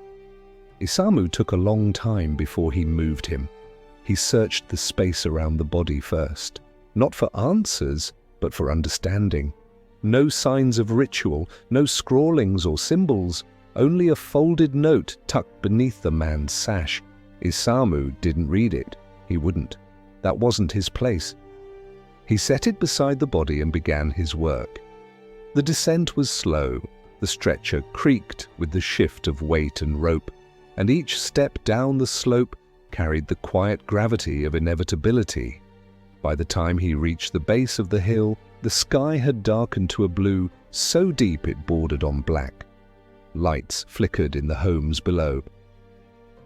Isamu took a long time before he moved him. He searched the space around the body first, not for answers, but for understanding. No signs of ritual, no scrawlings or symbols, only a folded note tucked beneath the man's sash. Isamu didn't read it. He wouldn't. That wasn't his place. He set it beside the body and began his work. The descent was slow. The stretcher creaked with the shift of weight and rope, and each step down the slope carried the quiet gravity of inevitability. By the time he reached the base of the hill, the sky had darkened to a blue so deep it bordered on black. Lights flickered in the homes below.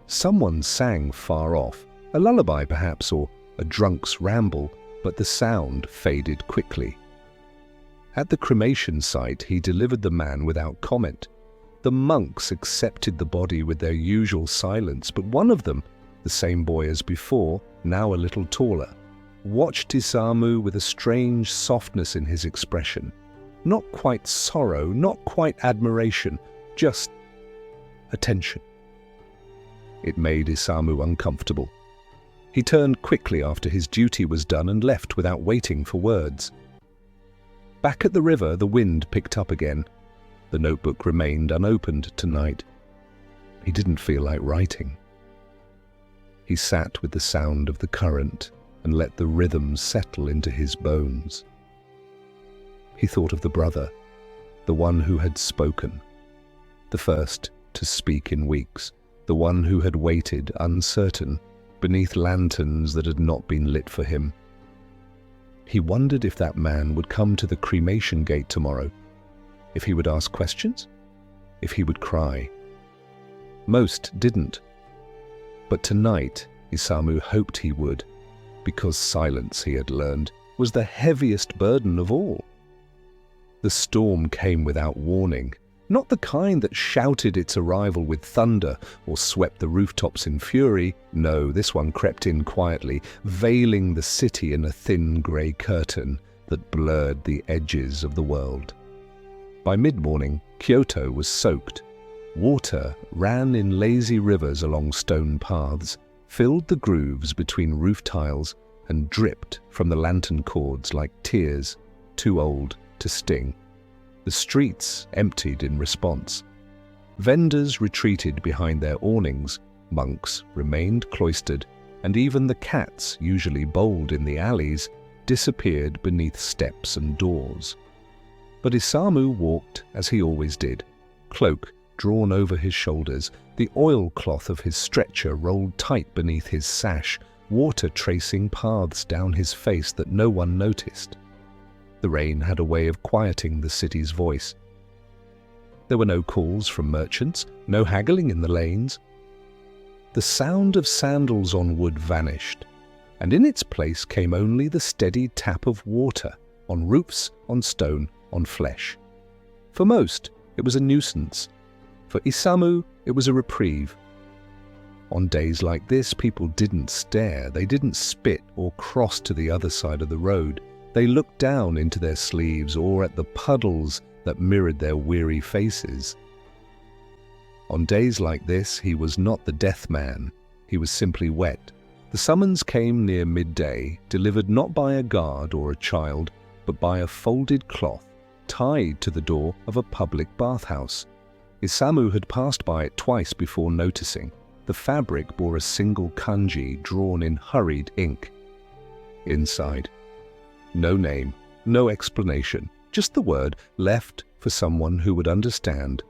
Someone sang far off, a lullaby perhaps, or a drunk's ramble, but the sound faded quickly. At the cremation site, he delivered the man without comment. The monks accepted the body with their usual silence, but one of them, the same boy as before, now a little taller, watched Isamu with a strange softness in his expression. Not quite sorrow, not quite admiration, just attention. It made Isamu uncomfortable. He turned quickly after his duty was done and left without waiting for words. Back at the river, the wind picked up again. The notebook remained unopened tonight. He didn't feel like writing. He sat with the sound of the current and let the rhythm settle into his bones. He thought of the brother, the one who had spoken, the first to speak in weeks, the one who had waited, uncertain, beneath lanterns that had not been lit for him. He wondered if that man would come to the cremation gate tomorrow, if he would ask questions, if he would cry. Most didn't. But tonight, Isamu hoped he would, because silence, he had learned, was the heaviest burden of all. The storm came without warning, not the kind that shouted its arrival with thunder or swept the rooftops in fury. No, this one crept in quietly, veiling the city in a thin grey curtain that blurred the edges of the world. By mid-morning, Kyoto was soaked. Water ran in lazy rivers along stone paths, filled the grooves between roof tiles, and dripped from the lantern cords like tears, too old to sting. The streets emptied in response. Vendors retreated behind their awnings, monks remained cloistered, and even the cats, usually bold in the alleys, disappeared beneath steps and doors. But Isamu walked as he always did, cloak drawn over his shoulders, the oilcloth of his stretcher rolled tight beneath his sash, water tracing paths down his face that no one noticed. The rain had a way of quieting the city's voice. There were no calls from merchants, no haggling in the lanes. The sound of sandals on wood vanished, and in its place came only the steady tap of water, on roofs, on stone, on flesh. For most, it was a nuisance. For Isamu, it was a reprieve. On days like this, people didn't stare, they didn't spit or cross to the other side of the road. They looked down into their sleeves or at the puddles that mirrored their weary faces. On days like this, he was not the death man. He was simply wet. The summons came near midday, delivered not by a guard or a child, but by a folded cloth tied to the door of a public bathhouse. Isamu had passed by it twice before noticing. The fabric bore a single kanji drawn in hurried ink. Inside, no name, no explanation, just the word left for someone who would understand.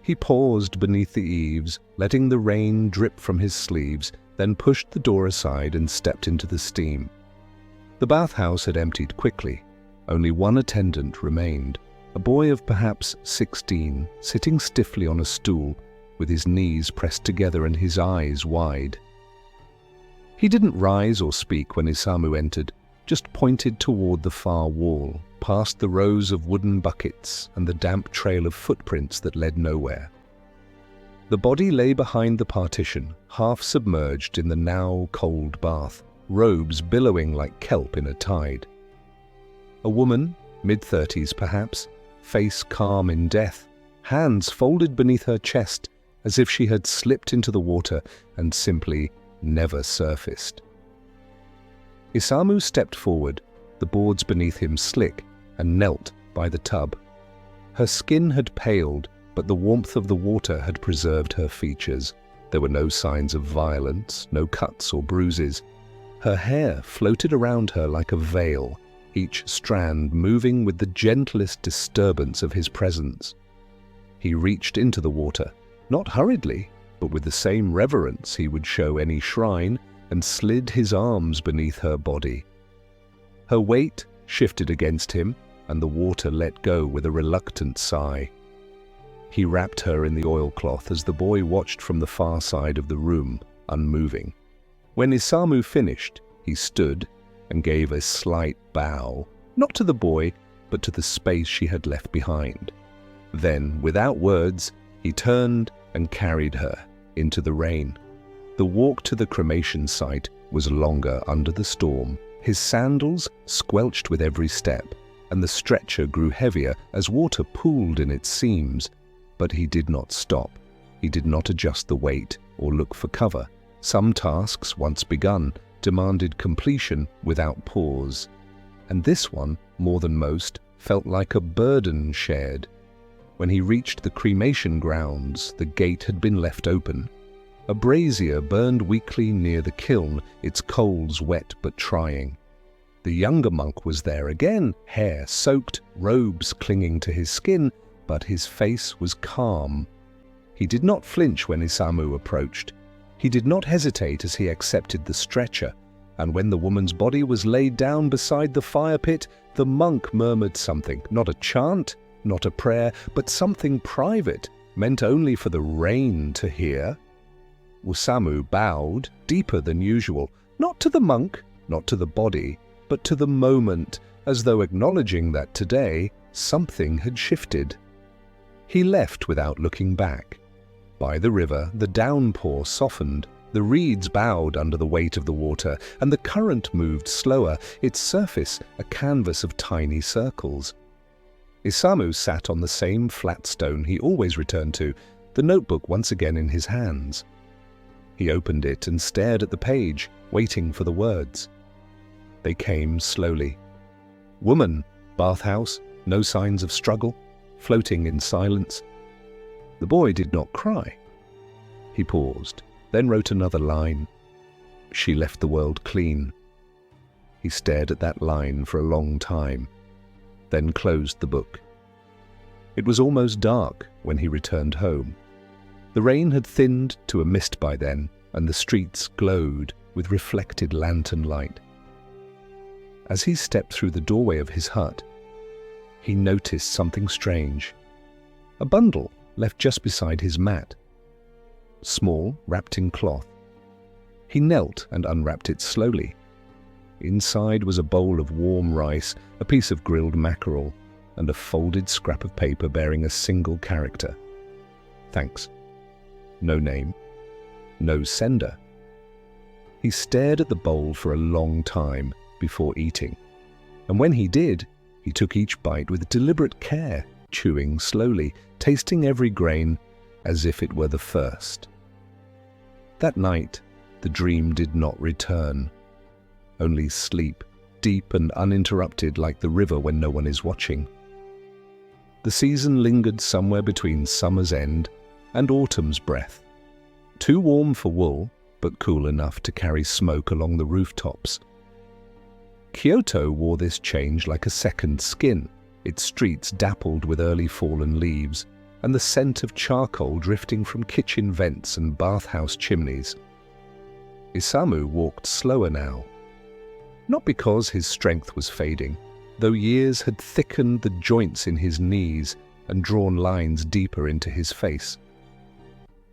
He paused beneath the eaves, letting the rain drip from his sleeves, then pushed the door aside and stepped into the steam. The bathhouse had emptied quickly. Only one attendant remained, a boy of perhaps 16, sitting stiffly on a stool, with his knees pressed together and his eyes wide. He didn't rise or speak when Isamu entered, just pointed toward the far wall, past the rows of wooden buckets and the damp trail of footprints that led nowhere. The body lay behind the partition, half submerged in the now cold bath, robes billowing like kelp in a tide. A woman, mid-30s perhaps, face calm in death, hands folded beneath her chest as if she had slipped into the water and simply never surfaced. Isamu stepped forward, the boards beneath him slick, and knelt by the tub. Her skin had paled, but the warmth of the water had preserved her features. There were no signs of violence, no cuts or bruises. Her hair floated around her like a veil, each strand moving with the gentlest disturbance of his presence. He reached into the water, not hurriedly, but with the same reverence he would show any shrine, and slid his arms beneath her body. Her weight shifted against him, and the water let go with a reluctant sigh. He wrapped her in the oilcloth as the boy watched from the far side of the room, unmoving. When Isamu finished, he stood and gave a slight bow, not to the boy, but to the space she had left behind. Then, without words, he turned and carried her into the rain. The walk to the cremation site was longer under the storm. His sandals squelched with every step, and the stretcher grew heavier as water pooled in its seams. But he did not stop. He did not adjust the weight or look for cover. Some tasks, once begun, demanded completion without pause. And this one, more than most, felt like a burden shared. When he reached the cremation grounds, the gate had been left open. A brazier burned weakly near the kiln, its coals wet but trying. The younger monk was there again, hair soaked, robes clinging to his skin, but his face was calm. He did not flinch when Isamu approached. He did not hesitate as he accepted the stretcher, and when the woman's body was laid down beside the fire pit, the monk murmured something, not a chant, not a prayer, but something private, meant only for the rain to hear. Isamu bowed, deeper than usual, not to the monk, not to the body, but to the moment, as though acknowledging that today something had shifted. He left without looking back. By the river, the downpour softened, the reeds bowed under the weight of the water, and the current moved slower, its surface a canvas of tiny circles. Isamu sat on the same flat stone he always returned to, the notebook once again in his hands. He opened it and stared at the page, waiting for the words. They came slowly. Woman, bathhouse, no signs of struggle, floating in silence. The boy did not cry. He paused, then wrote another line. She left the world clean. He stared at that line for a long time, then closed the book. It was almost dark when he returned home. The rain had thinned to a mist by then, and the streets glowed with reflected lantern light. As he stepped through the doorway of his hut, he noticed something strange. A bundle left just beside his mat. Small, wrapped in cloth. He knelt and unwrapped it slowly. Inside was a bowl of warm rice, a piece of grilled mackerel, and a folded scrap of paper bearing a single character. Thanks. No name. No sender. He stared at the bowl for a long time before eating, and when he did, he took each bite with deliberate care, chewing slowly, tasting every grain as if it were the first. That night, the dream did not return. Only sleep, deep and uninterrupted like the river when no one is watching. The season lingered somewhere between summer's end and autumn's breath. Too warm for wool, but cool enough to carry smoke along the rooftops. Kyoto wore this change like a second skin, its streets dappled with early fallen leaves, and the scent of charcoal drifting from kitchen vents and bathhouse chimneys. Isamu walked slower now. Not because his strength was fading, though years had thickened the joints in his knees and drawn lines deeper into his face.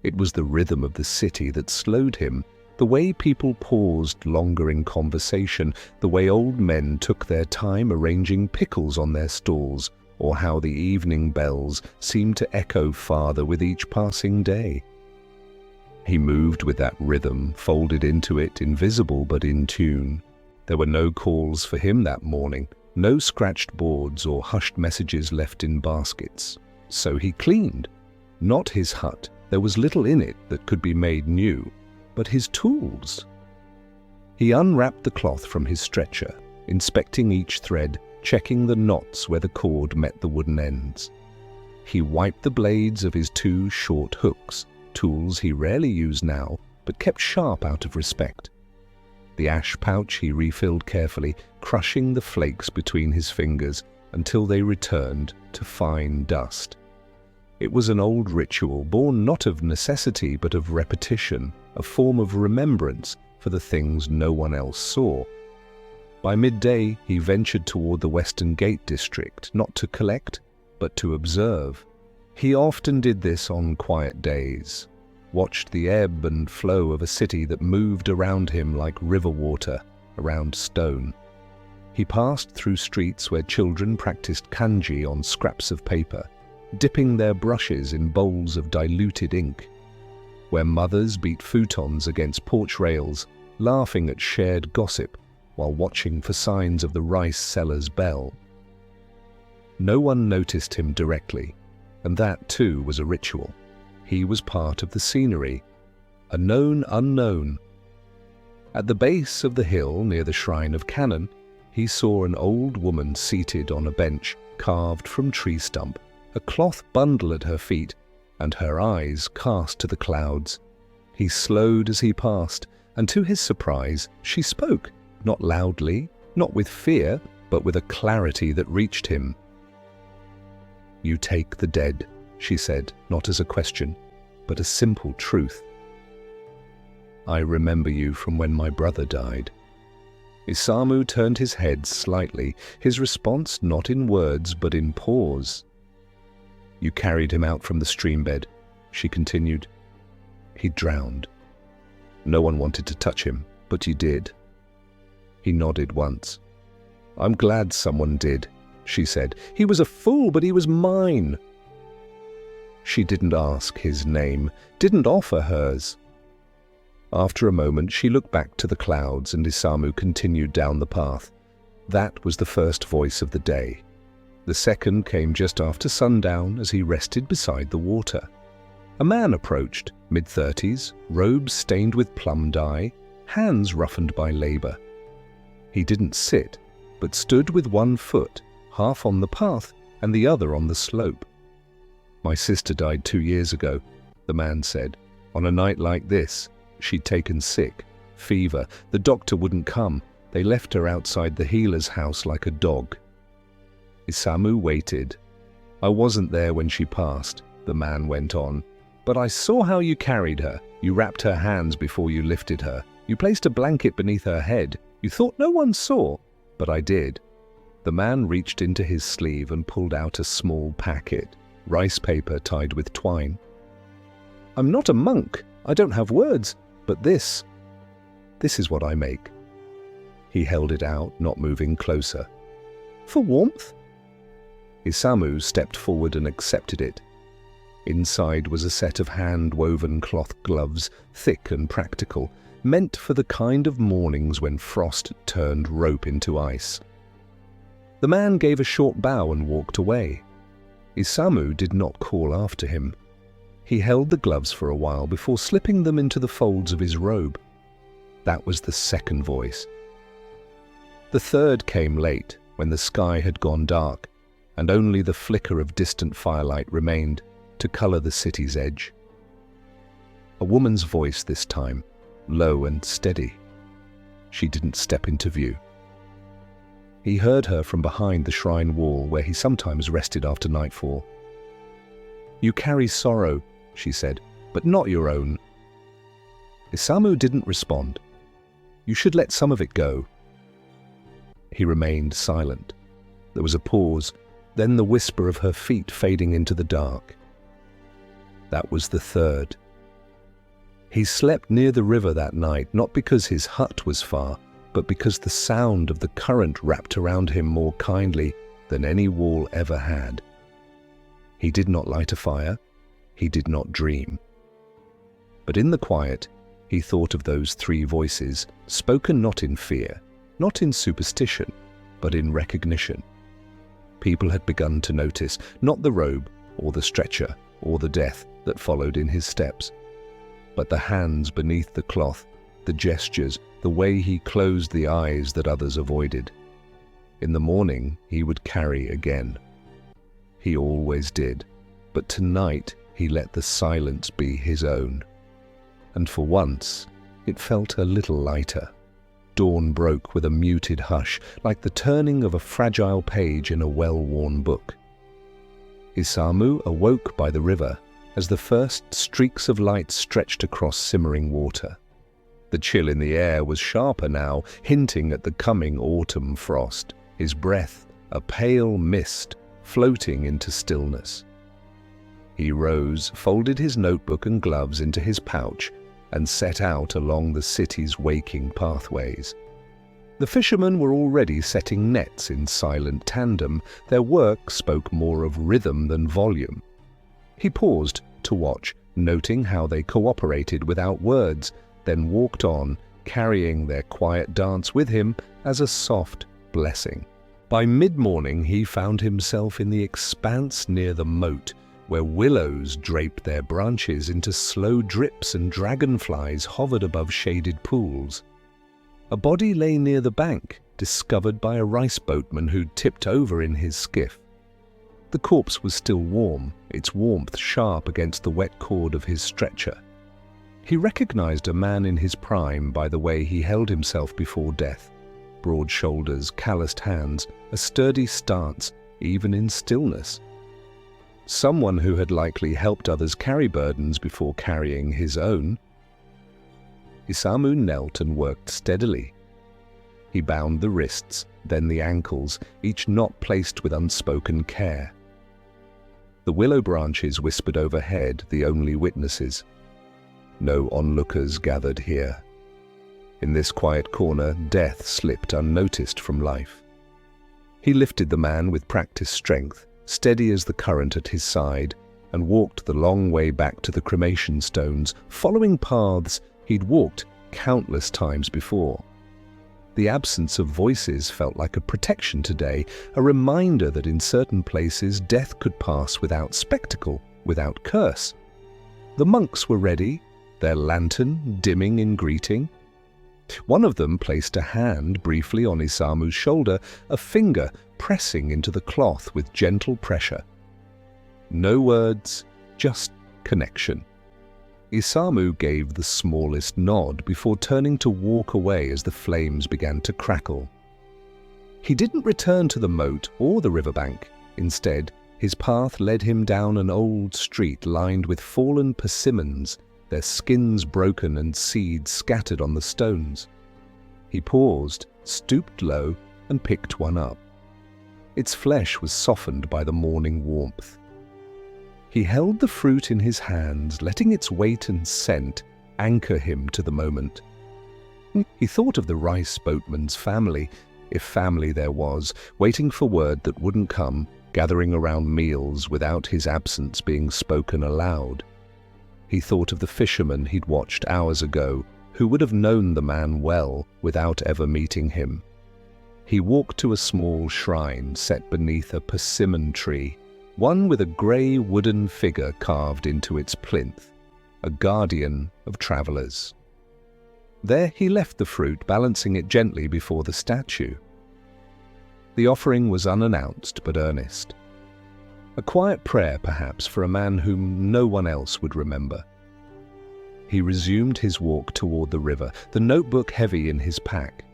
It was the rhythm of the city that slowed him, the way people paused longer in conversation, the way old men took their time arranging pickles on their stalls, or how the evening bells seemed to echo farther with each passing day. He moved with that rhythm, folded into it, invisible but in tune. There were no calls for him that morning, no scratched boards or hushed messages left in baskets. So he cleaned. Not his hut. There was little in it that could be made new, but his tools. He unwrapped the cloth from his stretcher, inspecting each thread, checking the knots where the cord met the wooden ends. He wiped the blades of his two short hooks, tools he rarely used now, but kept sharp out of respect. The ash pouch he refilled carefully, crushing the flakes between his fingers until they returned to fine dust. It was an old ritual, born not of necessity but of repetition, a form of remembrance for the things no one else saw. By midday, he ventured toward the Western Gate district, not to collect, but to observe. He often did this on quiet days, watched the ebb and flow of a city that moved around him like river water around stone. He passed through streets where children practiced kanji on scraps of paper, dipping their brushes in bowls of diluted ink, where mothers beat futons against porch rails, laughing at shared gossip while watching for signs of the rice seller's bell. No one noticed him directly, and that too was a ritual. He was part of the scenery, a known unknown. At the base of the hill near the shrine of Cannon, he saw an old woman seated on a bench carved from tree stump, a cloth bundle at her feet, and her eyes cast to the clouds. He slowed as he passed, and to his surprise, she spoke, not loudly, not with fear, but with a clarity that reached him. "You take the dead," she said, not as a question, but a simple truth. "I remember you from when my brother died." Isamu turned his head slightly, his response not in words but in pause. "You carried him out from the stream bed," she continued. "He drowned. No one wanted to touch him, but you did." He nodded once. "I'm glad someone did," she said. "He was a fool, but he was mine." She didn't ask his name, didn't offer hers. After a moment, she looked back to the clouds, and Isamu continued down the path. That was the first voice of the day. The second came just after sundown as he rested beside the water. A man approached, mid-30s, robes stained with plum dye, hands roughened by labor. He didn't sit, but stood with one foot, half on the path and the other on the slope. "My sister died 2 years ago," the man said. "On a night like this, she'd taken sick, fever. The doctor wouldn't come. They left her outside the healer's house like a dog." Isamu waited. "I wasn't there when she passed," the man went on. "But I saw how you carried her. You wrapped her hands before you lifted her. You placed a blanket beneath her head. You thought no one saw, but I did." The man reached into his sleeve and pulled out a small packet, rice paper tied with twine. "I'm not a monk. I don't have words, but this is what I make." He held it out, not moving closer. "For warmth?" Isamu stepped forward and accepted it. Inside was a set of hand-woven cloth gloves, thick and practical, meant for the kind of mornings when frost turned rope into ice. The man gave a short bow and walked away. Isamu did not call after him. He held the gloves for a while before slipping them into the folds of his robe. That was the second voice. The third came late, when the sky had gone dark, and only the flicker of distant firelight remained to color the city's edge. A woman's voice this time, low and steady. She didn't step into view. He heard her from behind the shrine wall where he sometimes rested after nightfall. "You carry sorrow," she said, "but not your own." Isamu didn't respond. "You should let some of it go." He remained silent. There was a pause, then the whisper of her feet fading into the dark. That was the third. He slept near the river that night, not because his hut was far, but because the sound of the current wrapped around him more kindly than any wall ever had. He did not light a fire. He did not dream. But in the quiet, he thought of those 3 voices, spoken not in fear, not in superstition, but in recognition. People had begun to notice not the robe or the stretcher or the death that followed in his steps, but the hands beneath the cloth, the gestures, the way he closed the eyes that others avoided. In the morning, he would carry again. He always did, but tonight he let the silence be his own. And for once, it felt a little lighter. Dawn broke with a muted hush, like the turning of a fragile page in a well-worn book. Isamu awoke by the river as the first streaks of light stretched across simmering water. The chill in the air was sharper now, hinting at the coming autumn frost, his breath a pale mist floating into stillness. He rose, folded his notebook and gloves into his pouch, and set out along the city's waking pathways. The fishermen were already setting nets in silent tandem. Their work spoke more of rhythm than volume. He paused to watch, noting how they cooperated without words, then walked on, carrying their quiet dance with him as a soft blessing. By mid-morning he found himself in the expanse near the moat, where willows draped their branches into slow drips and dragonflies hovered above shaded pools. A body lay near the bank, discovered by a rice boatman who'd tipped over in his skiff. The corpse was still warm, its warmth sharp against the wet cord of his stretcher. He recognized a man in his prime by the way he held himself before death. Broad shoulders, calloused hands, a sturdy stance, even in stillness. Someone who had likely helped others carry burdens before carrying his own. Isamu knelt and worked steadily. He bound the wrists, then the ankles, each knot placed with unspoken care. The willow branches whispered overhead, the only witnesses. No onlookers gathered here. In this quiet corner, death slipped unnoticed from life. He lifted the man with practiced strength, steady as the current at his side, and walked the long way back to the cremation stones, following paths he'd walked countless times before. The absence of voices felt like a protection today, a reminder that in certain places death could pass without spectacle, without curse. The monks were ready, their lantern dimming in greeting. One of them placed a hand briefly on Isamu's shoulder, a finger pressing into the cloth with gentle pressure. No words, just connection. Isamu gave the smallest nod before turning to walk away as the flames began to crackle. He didn't return to the moat or the riverbank. Instead, his path led him down an old street lined with fallen persimmons, their skins broken and seeds scattered on the stones. He paused, stooped low, and picked one up. Its flesh was softened by the morning warmth. He held the fruit in his hands, letting its weight and scent anchor him to the moment. He thought of the rice boatman's family, if family there was, waiting for word that wouldn't come, gathering around meals without his absence being spoken aloud. He thought of the fisherman he'd watched hours ago, who would have known the man well without ever meeting him. He walked to a small shrine set beneath a persimmon tree, one with a grey wooden figure carved into its plinth, a guardian of travellers. There he left the fruit, balancing it gently before the statue. The offering was unannounced but earnest. A quiet prayer, perhaps, for a man whom no one else would remember. He resumed his walk toward the river, the notebook heavy in his pack.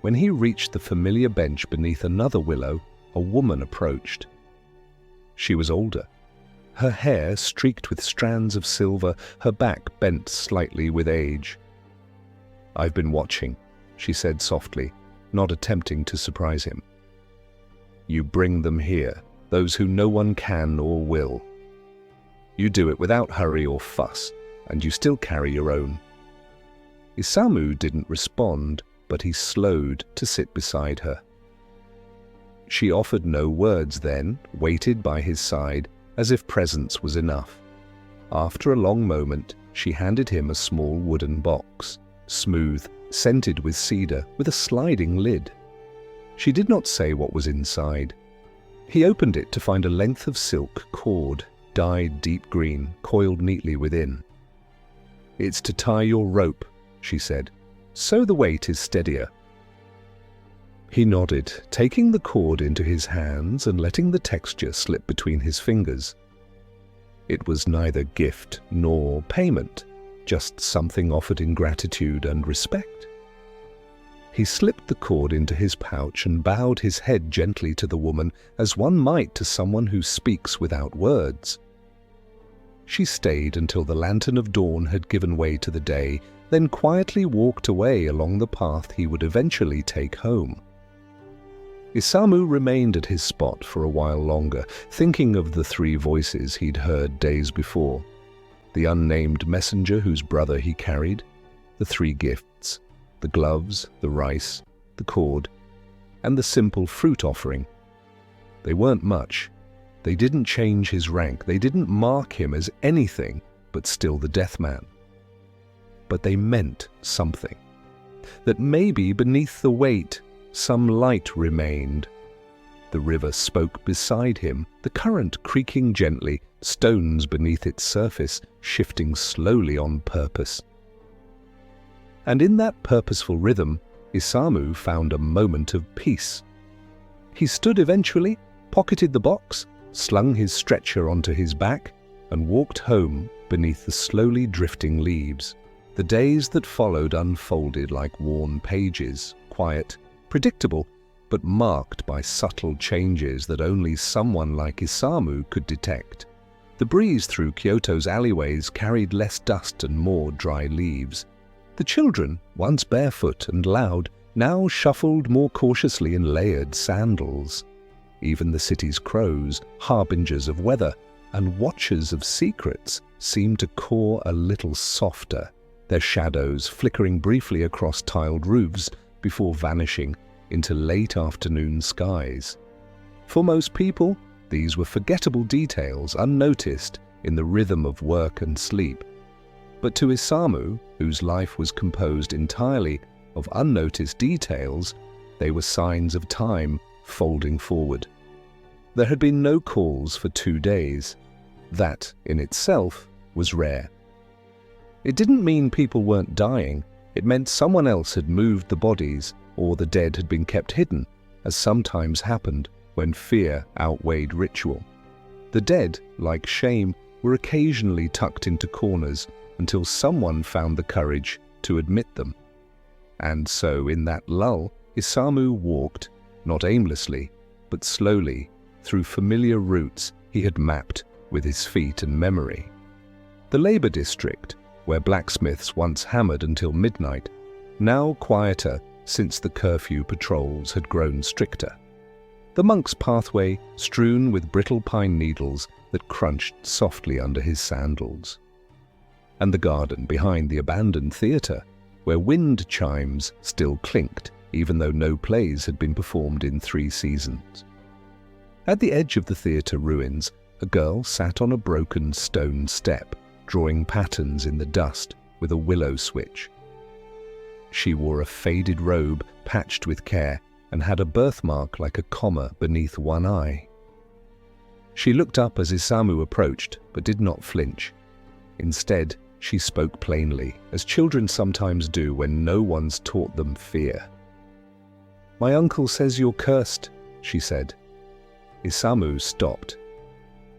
When he reached the familiar bench beneath another willow, a woman approached. She was older. Her hair streaked with strands of silver, her back bent slightly with age. "I've been watching," she said softly, not attempting to surprise him. "You bring them here, those who no one can or will. You do it without hurry or fuss, and you still carry your own." Isamu didn't respond, but he slowed to sit beside her. She offered no words then, waited by his side, as if presence was enough. After a long moment, she handed him a small wooden box, smooth, scented with cedar, with a sliding lid. She did not say what was inside. He opened it to find a length of silk cord, dyed deep green, coiled neatly within. "It's to tie your rope," she said, "so the weight is steadier." He nodded, taking the cord into his hands and letting the texture slip between his fingers. It was neither gift nor payment, just something offered in gratitude and respect. He slipped the cord into his pouch and bowed his head gently to the woman, as one might to someone who speaks without words. She stayed until the lantern of dawn had given way to the day, then quietly walked away along the path he would eventually take home. Isamu remained at his spot for a while longer, thinking of the three voices he'd heard days before. The unnamed messenger whose brother he carried, the three gifts, the gloves, the rice, the cord, and the simple fruit offering. They weren't much. They didn't change his rank. They didn't mark him as anything but still the death man. But they meant something. That maybe beneath the weight, some light remained. The river spoke beside him, the current creaking gently, stones beneath its surface shifting slowly on purpose. And in that purposeful rhythm, Isamu found a moment of peace. He stood eventually, pocketed the box, slung his stretcher onto his back, and walked home beneath the slowly drifting leaves. The days that followed unfolded like worn pages, quiet, predictable, but marked by subtle changes that only someone like Isamu could detect. The breeze through Kyoto's alleyways carried less dust and more dry leaves. The children, once barefoot and loud, now shuffled more cautiously in layered sandals. Even the city's crows, harbingers of weather and watchers of secrets, seemed to caw a little softer, their shadows flickering briefly across tiled roofs before vanishing into late afternoon skies. For most people, these were forgettable details unnoticed in the rhythm of work and sleep. But to Isamu, whose life was composed entirely of unnoticed details, they were signs of time folding forward. There had been no calls for 2 days. That, in itself, was rare. It didn't mean people weren't dying. It meant someone else had moved the bodies, or the dead had been kept hidden, as sometimes happened when fear outweighed ritual. The dead, like shame, were occasionally tucked into corners until someone found the courage to admit them. And so, in that lull, Isamu walked, not aimlessly, but slowly, through familiar routes he had mapped with his feet and memory. The labor district, where blacksmiths once hammered until midnight, now quieter since the curfew patrols had grown stricter. The monk's pathway strewn with brittle pine needles that crunched softly under his sandals. And the garden behind the abandoned theatre, where wind chimes still clinked, even though no plays had been performed in 3 seasons. At the edge of the theatre ruins, a girl sat on a broken stone step, drawing patterns in the dust with a willow switch. She wore a faded robe patched with care and had a birthmark like a comma beneath one eye. She looked up as Isamu approached, but did not flinch. Instead, she spoke plainly, as children sometimes do when no one's taught them fear. "My uncle says you're cursed," she said. Isamu stopped.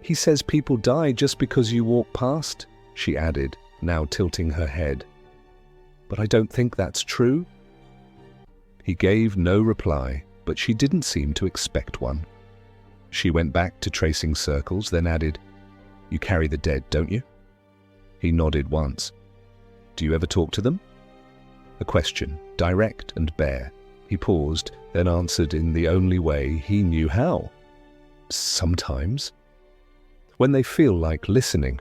"He says people die just because you walk past," she added, now tilting her head. "But I don't think that's true." He gave no reply, but she didn't seem to expect one. She went back to tracing circles, then added, "You carry the dead, don't you?" He nodded once. "Do you ever talk to them?" A question, direct and bare. He paused, then answered in the only way he knew how. "Sometimes. When they feel like listening."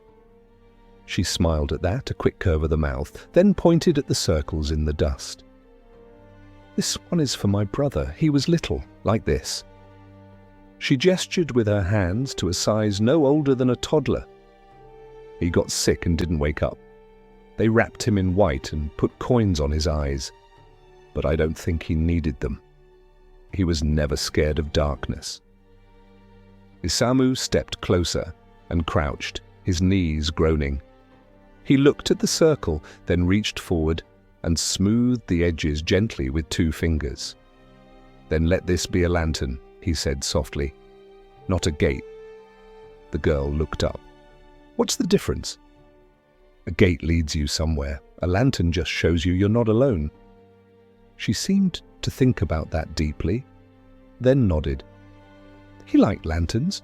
She smiled at that, a quick curve of the mouth, then pointed at the circles in the dust. "This one is for my brother. He was little, like this." She gestured with her hands to a size no older than a toddler. He got sick and didn't wake up. They wrapped him in white and put coins on his eyes, but I don't think he needed them. He was never scared of darkness. Isamu stepped closer and crouched, his knees groaning. He looked at the circle, then reached forward and smoothed the edges gently with 2 fingers. "Then let this be a lantern," he said softly. "Not a gate." The girl looked up. "What's the difference?" "A gate leads you somewhere. A lantern just shows you you're not alone." She seemed to think about that deeply, then nodded. He liked lanterns.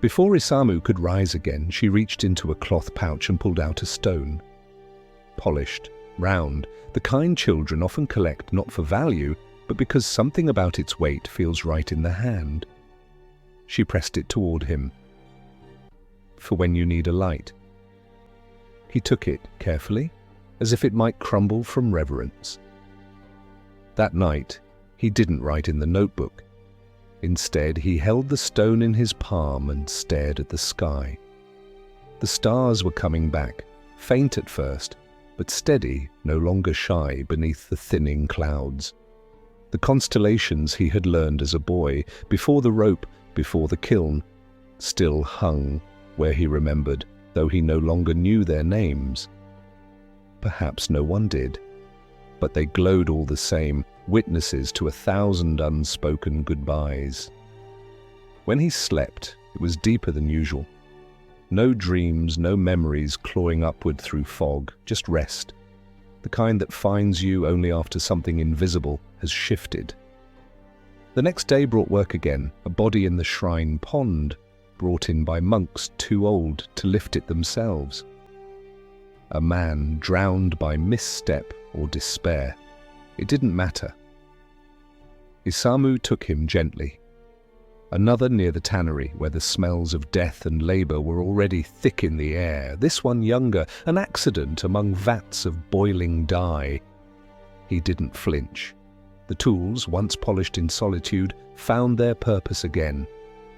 Before Isamu could rise again, she reached into a cloth pouch and pulled out a stone. Polished, round, the kind children often collect not for value, but because something about its weight feels right in the hand. She pressed it toward him. "For when you need a light." He took it carefully, as if it might crumble from reverence. That night, he didn't write in the notebook. Instead, he held the stone in his palm and stared at the sky. The stars were coming back, faint at first, but steady, no longer shy beneath the thinning clouds. The constellations he had learned as a boy, before the rope, before the kiln, still hung where he remembered, though he no longer knew their names. Perhaps no one did, but they glowed all the same, witnesses to 1,000 unspoken goodbyes. When he slept, it was deeper than usual. No dreams, no memories clawing upward through fog, just rest. The kind that finds you only after something invisible has shifted. The next day brought work again, a body in the shrine pond, brought in by monks too old to lift it themselves. A man drowned by misstep or despair. It didn't matter. Isamu took him gently. Another near the tannery, where the smells of death and labour were already thick in the air. This one younger, an accident among vats of boiling dye. He didn't flinch. The tools, once polished in solitude, found their purpose again.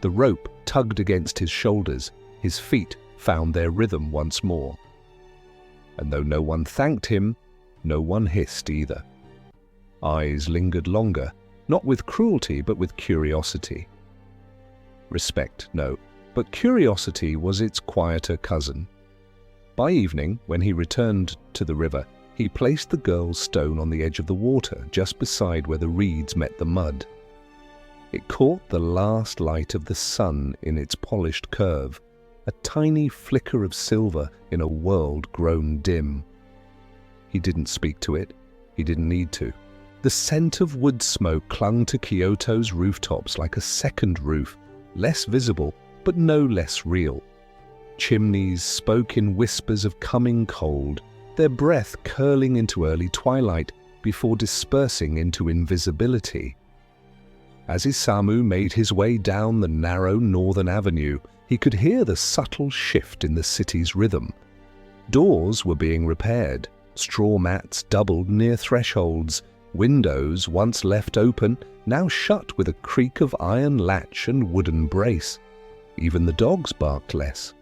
The rope tugged against his shoulders. His feet found their rhythm once more. And though no one thanked him, no one hissed either. Eyes lingered longer, not with cruelty, but with curiosity. Respect, no, but curiosity was its quieter cousin. By evening, when he returned to the river, he placed the girl's stone on the edge of the water, just beside where the reeds met the mud. It caught the last light of the sun in its polished curve, a tiny flicker of silver in a world grown dim. He didn't speak to it. He didn't need to. The scent of wood smoke clung to Kyoto's rooftops like a second roof, less visible, but no less real. Chimneys spoke in whispers of coming cold, their breath curling into early twilight before dispersing into invisibility. As Isamu made his way down the narrow northern avenue, he could hear the subtle shift in the city's rhythm. Doors were being repaired, straw mats doubled near thresholds, windows, once left open, now shut with a creak of iron latch and wooden brace. Even the dogs barked less.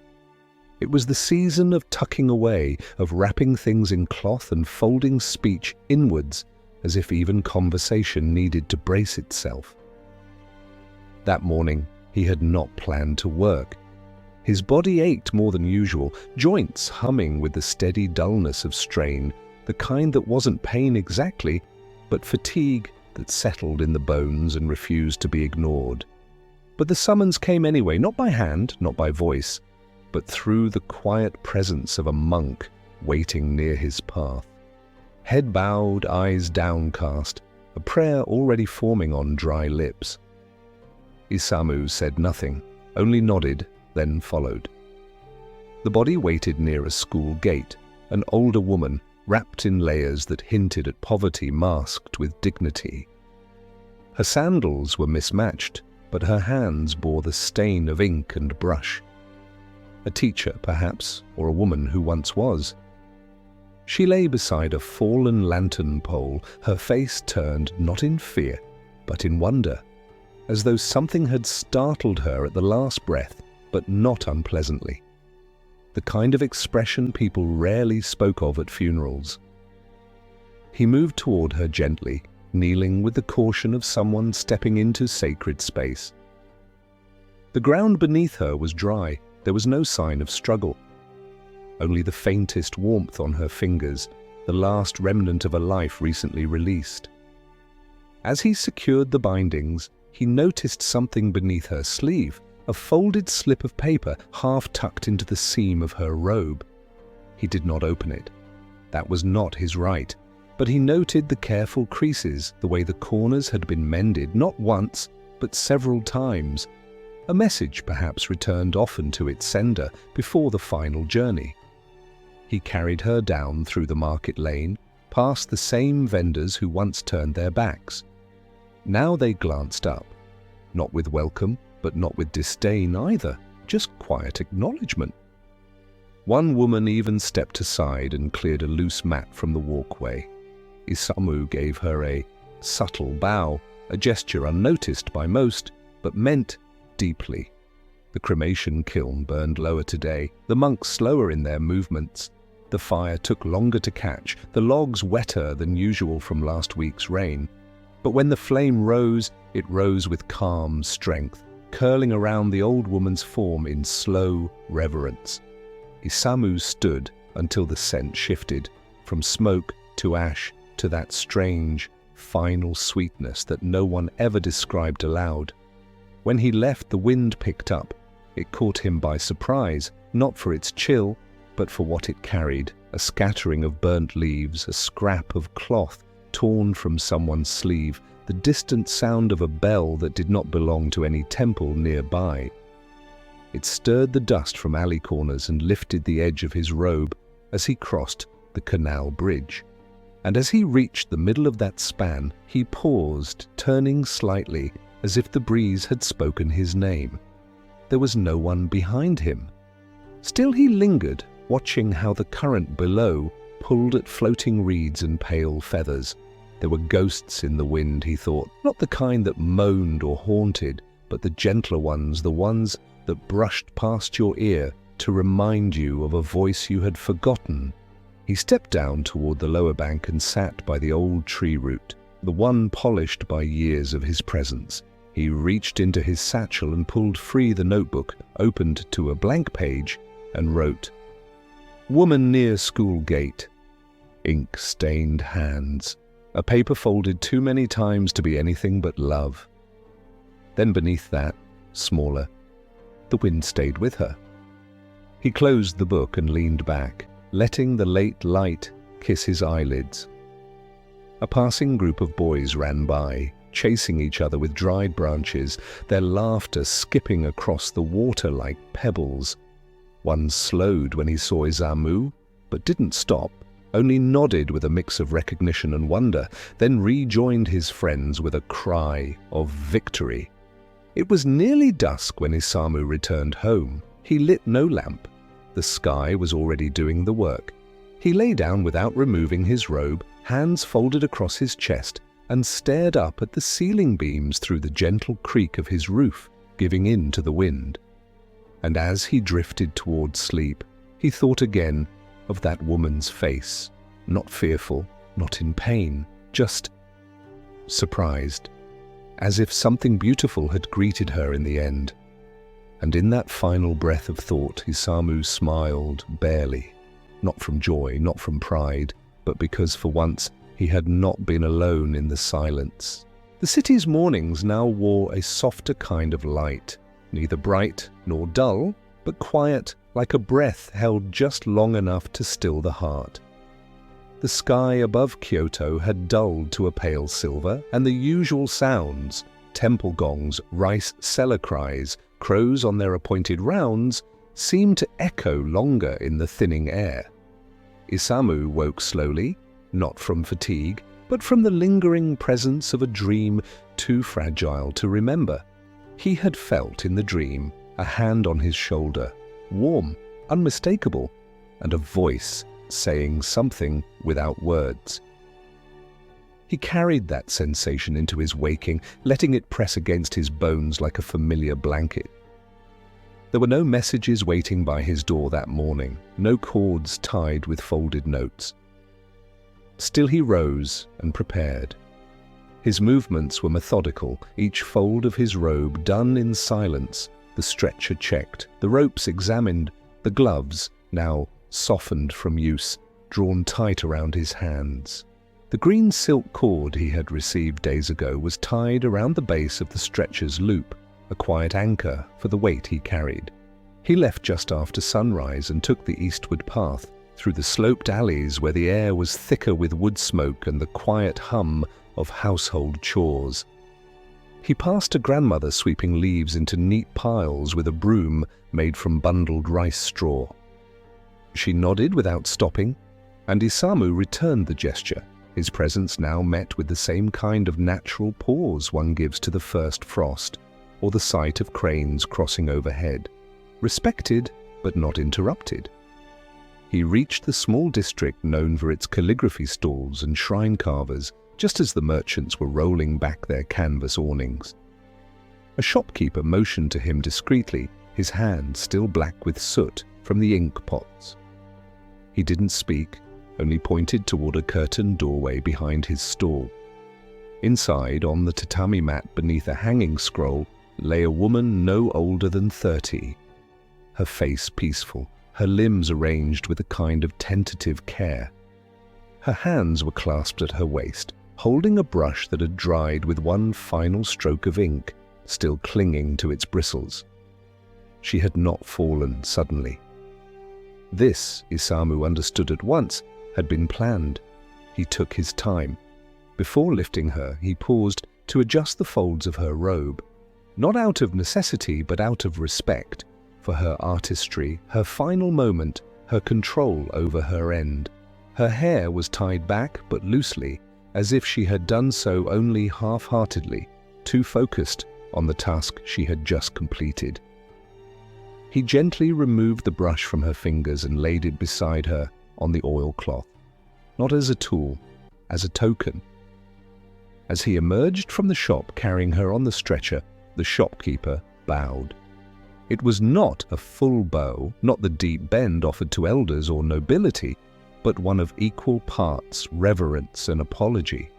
It was the season of tucking away, of wrapping things in cloth and folding speech inwards, as if even conversation needed to brace itself. That morning, he had not planned to work. His body ached more than usual, joints humming with the steady dullness of strain, the kind that wasn't pain exactly, but fatigue that settled in the bones and refused to be ignored. But the summons came anyway, not by hand, not by voice, but through the quiet presence of a monk waiting near his path. Head bowed, eyes downcast, a prayer already forming on dry lips. Isamu said nothing, only nodded, then followed. The body waited near a school gate, an older woman, wrapped in layers that hinted at poverty masked with dignity. Her sandals were mismatched, but her hands bore the stain of ink and brush. A teacher, perhaps, or a woman who once was. She lay beside a fallen lantern pole, her face turned not in fear, but in wonder, as though something had startled her at the last breath, but not unpleasantly. The kind of expression people rarely spoke of at funerals. He moved toward her gently, kneeling with the caution of someone stepping into sacred space. The ground beneath her was dry. There was no sign of struggle. Only the faintest warmth on her fingers, the last remnant of a life recently released. As he secured the bindings, he noticed something beneath her sleeve, a folded slip of paper half tucked into the seam of her robe. He did not open it. That was not his right, but he noted the careful creases, the way the corners had been mended not once, but several times. A message perhaps returned often to its sender before the final journey. He carried her down through the market lane, past the same vendors who once turned their backs. Now they glanced up, not with welcome, but not with disdain either, just quiet acknowledgement. One woman even stepped aside and cleared a loose mat from the walkway. Isamu gave her a subtle bow, a gesture unnoticed by most, but meant deeply. The cremation kiln burned lower today, the monks slower in their movements. The fire took longer to catch, the logs wetter than usual from last week's rain. But when the flame rose, it rose with calm strength, curling around the old woman's form in slow reverence. Isamu stood until the scent shifted, from smoke to ash to that strange, final sweetness that no one ever described aloud. When he left, the wind picked up. It caught him by surprise, not for its chill, but for what it carried: a scattering of burnt leaves, a scrap of cloth torn from someone's sleeve, the distant sound of a bell that did not belong to any temple nearby. It stirred the dust from alley corners and lifted the edge of his robe as he crossed the canal bridge. And as he reached the middle of that span, he paused, turning slightly, as if the breeze had spoken his name. There was no one behind him. Still he lingered, watching how the current below pulled at floating reeds and pale feathers. There were ghosts in the wind, he thought, not the kind that moaned or haunted, but the gentler ones, the ones that brushed past your ear to remind you of a voice you had forgotten. He stepped down toward the lower bank and sat by the old tree root, the one polished by years of his presence. He reached into his satchel and pulled free the notebook, opened to a blank page, and wrote, "Woman near school gate." Ink-stained hands. A paper folded too many times to be anything but love. Then beneath that, smaller, the wind stayed with her. He closed the book and leaned back, letting the late light kiss his eyelids. A passing group of boys ran by, chasing each other with dried branches, their laughter skipping across the water like pebbles. One slowed when he saw Isamu, but didn't stop, only nodded with a mix of recognition and wonder, then rejoined his friends with a cry of victory. It was nearly dusk when Isamu returned home. He lit no lamp. The sky was already doing the work. He lay down without removing his robe, hands folded across his chest, and stared up at the ceiling beams through the gentle creak of his roof, giving in to the wind. And as he drifted toward sleep, he thought again of that woman's face, not fearful, not in pain, just surprised, as if something beautiful had greeted her in the end. And in that final breath of thought, Isamu smiled barely, not from joy, not from pride, but because for once he had not been alone in the silence. The city's mornings now wore a softer kind of light, neither bright nor dull, but quiet, like a breath held just long enough to still the heart. The sky above Kyoto had dulled to a pale silver, and the usual sounds, temple gongs, rice seller cries, crows on their appointed rounds, seemed to echo longer in the thinning air. Isamu woke slowly, not from fatigue, but from the lingering presence of a dream too fragile to remember. He had felt in the dream a hand on his shoulder, warm, unmistakable, and a voice saying something without words. He carried that sensation into his waking, letting it press against his bones like a familiar blanket. There were no messages waiting by his door that morning, no cords tied with folded notes. Still he rose and prepared. His movements were methodical, each fold of his robe done in silence, the stretcher checked, the ropes examined, the gloves, now softened from use, drawn tight around his hands. The green silk cord he had received days ago was tied around the base of the stretcher's loop, a quiet anchor for the weight he carried. He left just after sunrise and took the eastward path, through the sloped alleys where the air was thicker with wood smoke and the quiet hum of household chores. He passed a grandmother sweeping leaves into neat piles with a broom made from bundled rice straw. She nodded without stopping, and Isamu returned the gesture, his presence now met with the same kind of natural pause one gives to the first frost, or the sight of cranes crossing overhead. Respected, but not interrupted. He reached the small district known for its calligraphy stalls and shrine carvers, just as the merchants were rolling back their canvas awnings. A shopkeeper motioned to him discreetly, his hand still black with soot from the ink pots. He didn't speak, only pointed toward a curtained doorway behind his stall. Inside, on the tatami mat beneath a hanging scroll, lay a woman no older than 30. Her face peaceful, her limbs arranged with a kind of tentative care. Her hands were clasped at her waist, holding a brush that had dried with one final stroke of ink, still clinging to its bristles. She had not fallen suddenly. This, Isamu understood at once, had been planned. He took his time. Before lifting her, he paused to adjust the folds of her robe, not out of necessity but out of respect for her artistry, her final moment, her control over her end. Her hair was tied back but loosely, as if she had done so only half-heartedly, too focused on the task she had just completed. He gently removed the brush from her fingers and laid it beside her on the oilcloth, not as a tool, as a token. As he emerged from the shop carrying her on the stretcher, the shopkeeper bowed. It was not a full bow, not the deep bend offered to elders or nobility, but one of equal parts reverence and apology.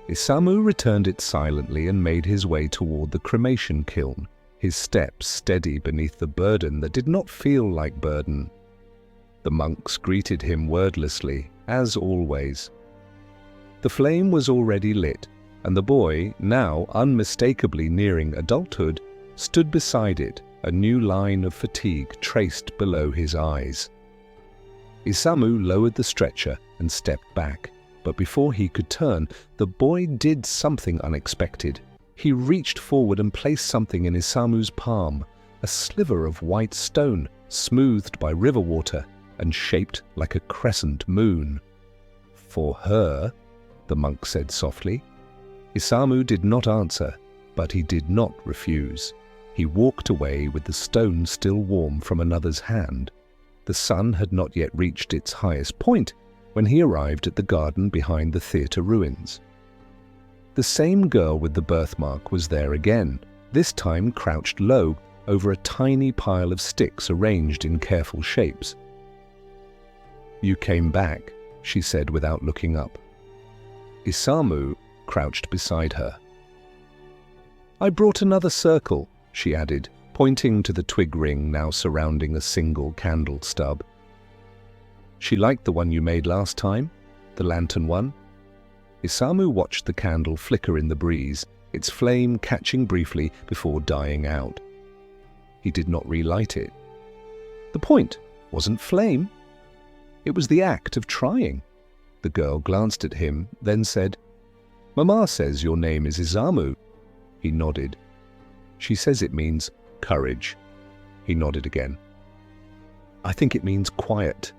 Isamu returned it silently and made his way toward the cremation kiln, his steps steady beneath the burden that did not feel like burden. The monks greeted him wordlessly, as always. The flame was already lit, and the boy, now unmistakably nearing adulthood, stood beside it, a new line of fatigue traced below his eyes. Isamu lowered the stretcher and stepped back, but before he could turn, the boy did something unexpected. He reached forward and placed something in Isamu's palm, a sliver of white stone, smoothed by river water and shaped like a crescent moon. "For her," the monk said softly. Isamu did not answer, but he did not refuse. He walked away with the stone still warm from another's hand. The sun had not yet reached its highest point when he arrived at the garden behind the theatre ruins. The same girl with the birthmark was there again, this time crouched low over a tiny pile of sticks arranged in careful shapes. "You came back," she said without looking up. Isamu crouched beside her. "I brought another circle," she added, pointing to the twig ring now surrounding a single candle stub. "She liked the one you made last time, the lantern one?" Isamu watched the candle flicker in the breeze, its flame catching briefly before dying out. He did not relight it. The point wasn't flame. It was the act of trying. The girl glanced at him, then said, "Mama says your name is Isamu." He nodded. "She says it means courage." He nodded again. "I think it means quiet,"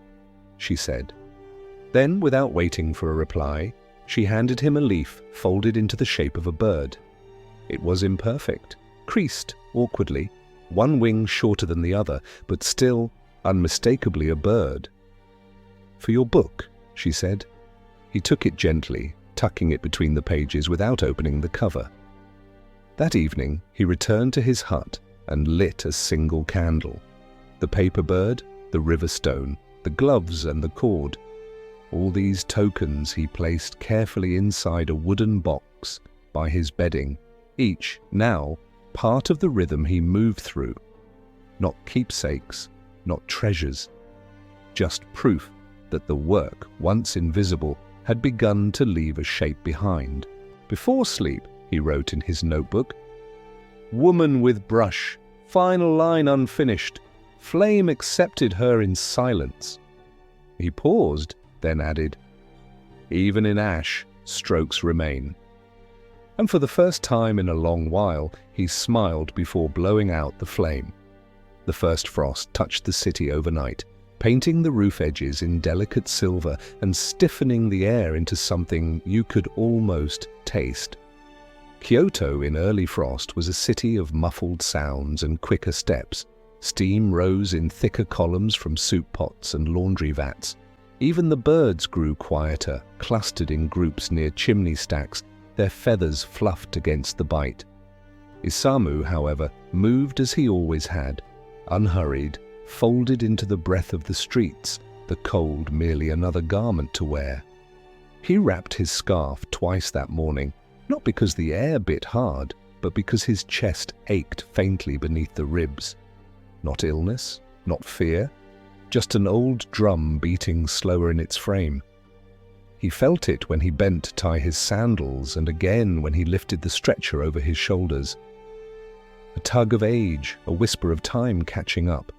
she said. Then, without waiting for a reply, she handed him a leaf folded into the shape of a bird. It was imperfect, creased awkwardly, one wing shorter than the other, but still unmistakably a bird. "For your book," she said. He took it gently, tucking it between the pages without opening the cover. That evening, he returned to his hut and lit a single candle. The paper bird, the river stone, the gloves and the cord. All these tokens he placed carefully inside a wooden box by his bedding, each, now, part of the rhythm he moved through. Not keepsakes, not treasures. Just proof that the work, once invisible, had begun to leave a shape behind. Before sleep, he wrote in his notebook, "Woman with brush, final line unfinished. Flame accepted her in silence." He paused, then added, "Even in ash, strokes remain." And for the first time in a long while, he smiled before blowing out the flame. The first frost touched the city overnight, painting the roof edges in delicate silver and stiffening the air into something you could almost taste. Kyoto in early frost was a city of muffled sounds and quicker steps. Steam rose in thicker columns from soup pots and laundry vats. Even the birds grew quieter, clustered in groups near chimney stacks, their feathers fluffed against the bite. Isamu, however, moved as he always had, unhurried, folded into the breath of the streets, the cold merely another garment to wear. He wrapped his scarf twice that morning, not because the air bit hard, but because his chest ached faintly beneath the ribs. Not illness, not fear, just an old drum beating slower in its frame. He felt it when he bent to tie his sandals and again when he lifted the stretcher over his shoulders. A tug of age, a whisper of time catching up.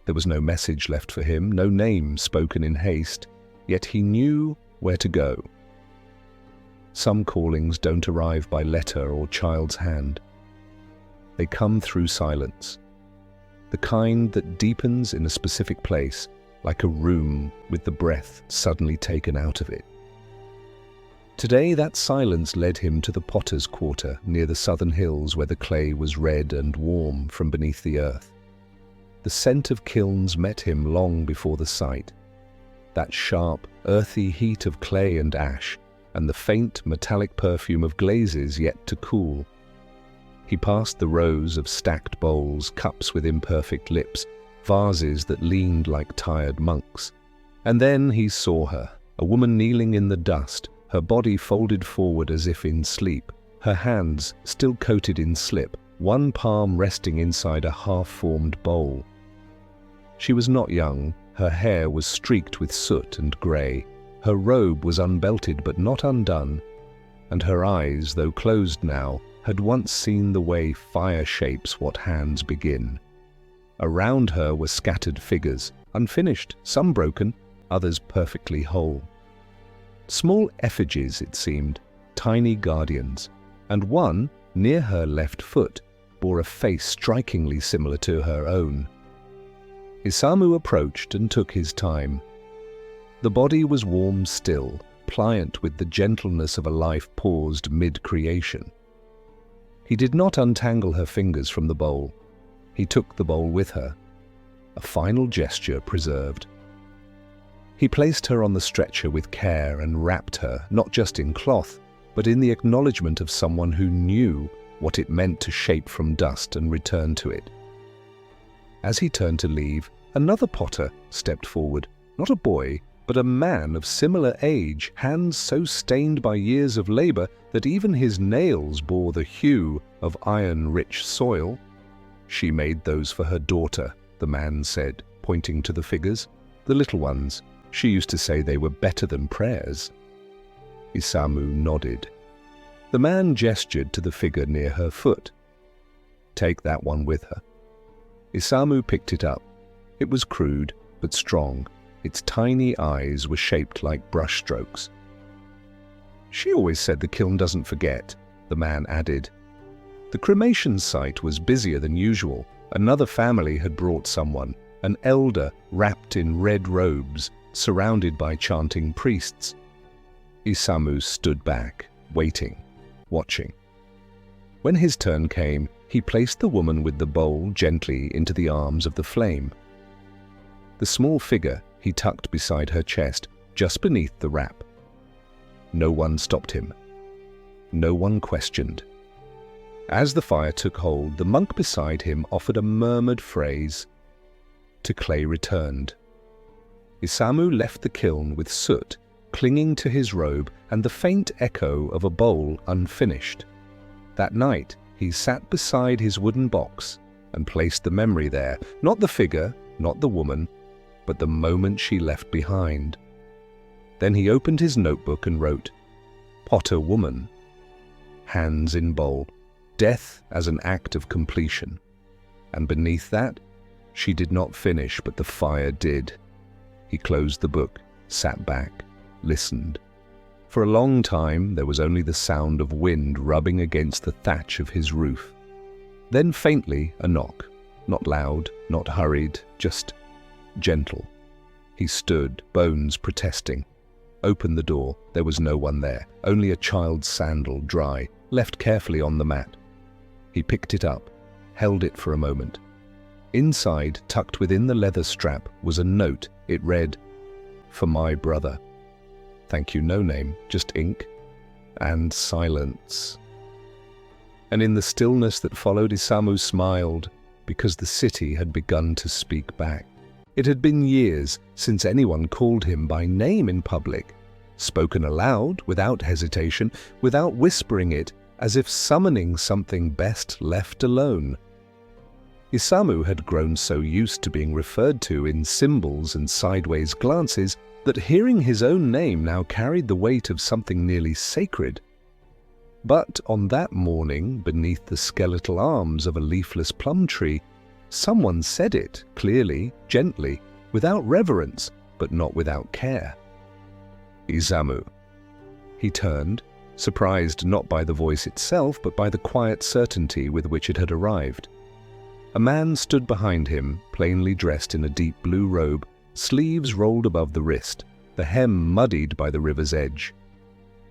There was no message left for him, no name spoken in haste, yet he knew where to go. Some callings don't arrive by letter or child's hand. They come through silence, the kind that deepens in a specific place, like a room with the breath suddenly taken out of it. Today that silence led him to the potter's quarter near the southern hills where the clay was red and warm from beneath the earth. The scent of kilns met him long before the sight. That sharp, earthy heat of clay and ash, and the faint, metallic perfume of glazes yet to cool. He passed the rows of stacked bowls, cups with imperfect lips, vases that leaned like tired monks. And then he saw her, a woman kneeling in the dust, her body folded forward as if in sleep, her hands still coated in slip, one palm resting inside a half-formed bowl. She was not young, her hair was streaked with soot and grey, her robe was unbelted but not undone, and her eyes, though closed now, had once seen the way fire shapes what hands begin. Around her were scattered figures, unfinished, some broken, others perfectly whole. Small effigies, it seemed, tiny guardians, and one, near her left foot, bore a face strikingly similar to her own. Isamu approached and took his time. The body was warm still, pliant with the gentleness of a life paused mid-creation. He did not untangle her fingers from the bowl. He took the bowl with her, a final gesture preserved. He placed her on the stretcher with care and wrapped her, not just in cloth, but in the acknowledgement of someone who knew what it meant to shape from dust and return to it. As he turned to leave, another potter stepped forward, not a boy, but a man of similar age, hands so stained by years of labor that even his nails bore the hue of iron-rich soil. She made those for her daughter, the man said, pointing to the figures. The little ones. She used to say they were better than prayers. Isamu nodded. The man gestured to the figure near her foot. Take that one with her. Isamu picked it up. It was crude, but strong. Its tiny eyes were shaped like brushstrokes. She always said the kiln doesn't forget, the man added. The cremation site was busier than usual. Another family had brought someone, an elder wrapped in red robes, surrounded by chanting priests. Isamu stood back, waiting, watching. When his turn came, he placed the woman with the bowl gently into the arms of the flame. The small figure he tucked beside her chest, just beneath the wrap. No one stopped him. No one questioned. As the fire took hold, the monk beside him offered a murmured phrase. To clay returned. Isamu left the kiln with soot clinging to his robe and the faint echo of a bowl unfinished. That night, he sat beside his wooden box and placed the memory there, not the figure, not the woman, but the moment she left behind. Then he opened his notebook and wrote, Potter woman, hands in bowl, death as an act of completion. And beneath that, she did not finish, but the fire did. He closed the book, sat back, listened. For a long time, there was only the sound of wind rubbing against the thatch of his roof. Then faintly, a knock. Not loud, not hurried, just gentle. He stood, bones protesting. Opened the door. There was no one there, only a child's sandal, dry, left carefully on the mat. He picked it up, held it for a moment. Inside, tucked within the leather strap, was a note. It read, For my brother. Thank you, no name, just ink and silence. And in the stillness that followed, Isamu smiled, because the city had begun to speak back. It had been years since anyone called him by name in public, spoken aloud, without hesitation, without whispering it, as if summoning something best left alone. Isamu had grown so used to being referred to in symbols and sideways glances that hearing his own name now carried the weight of something nearly sacred. But on that morning, beneath the skeletal arms of a leafless plum tree, someone said it clearly, gently, without reverence, but not without care. "Isamu." He turned, surprised not by the voice itself, but by the quiet certainty with which it had arrived. A man stood behind him, plainly dressed in a deep blue robe, sleeves rolled above the wrist, the hem muddied by the river's edge.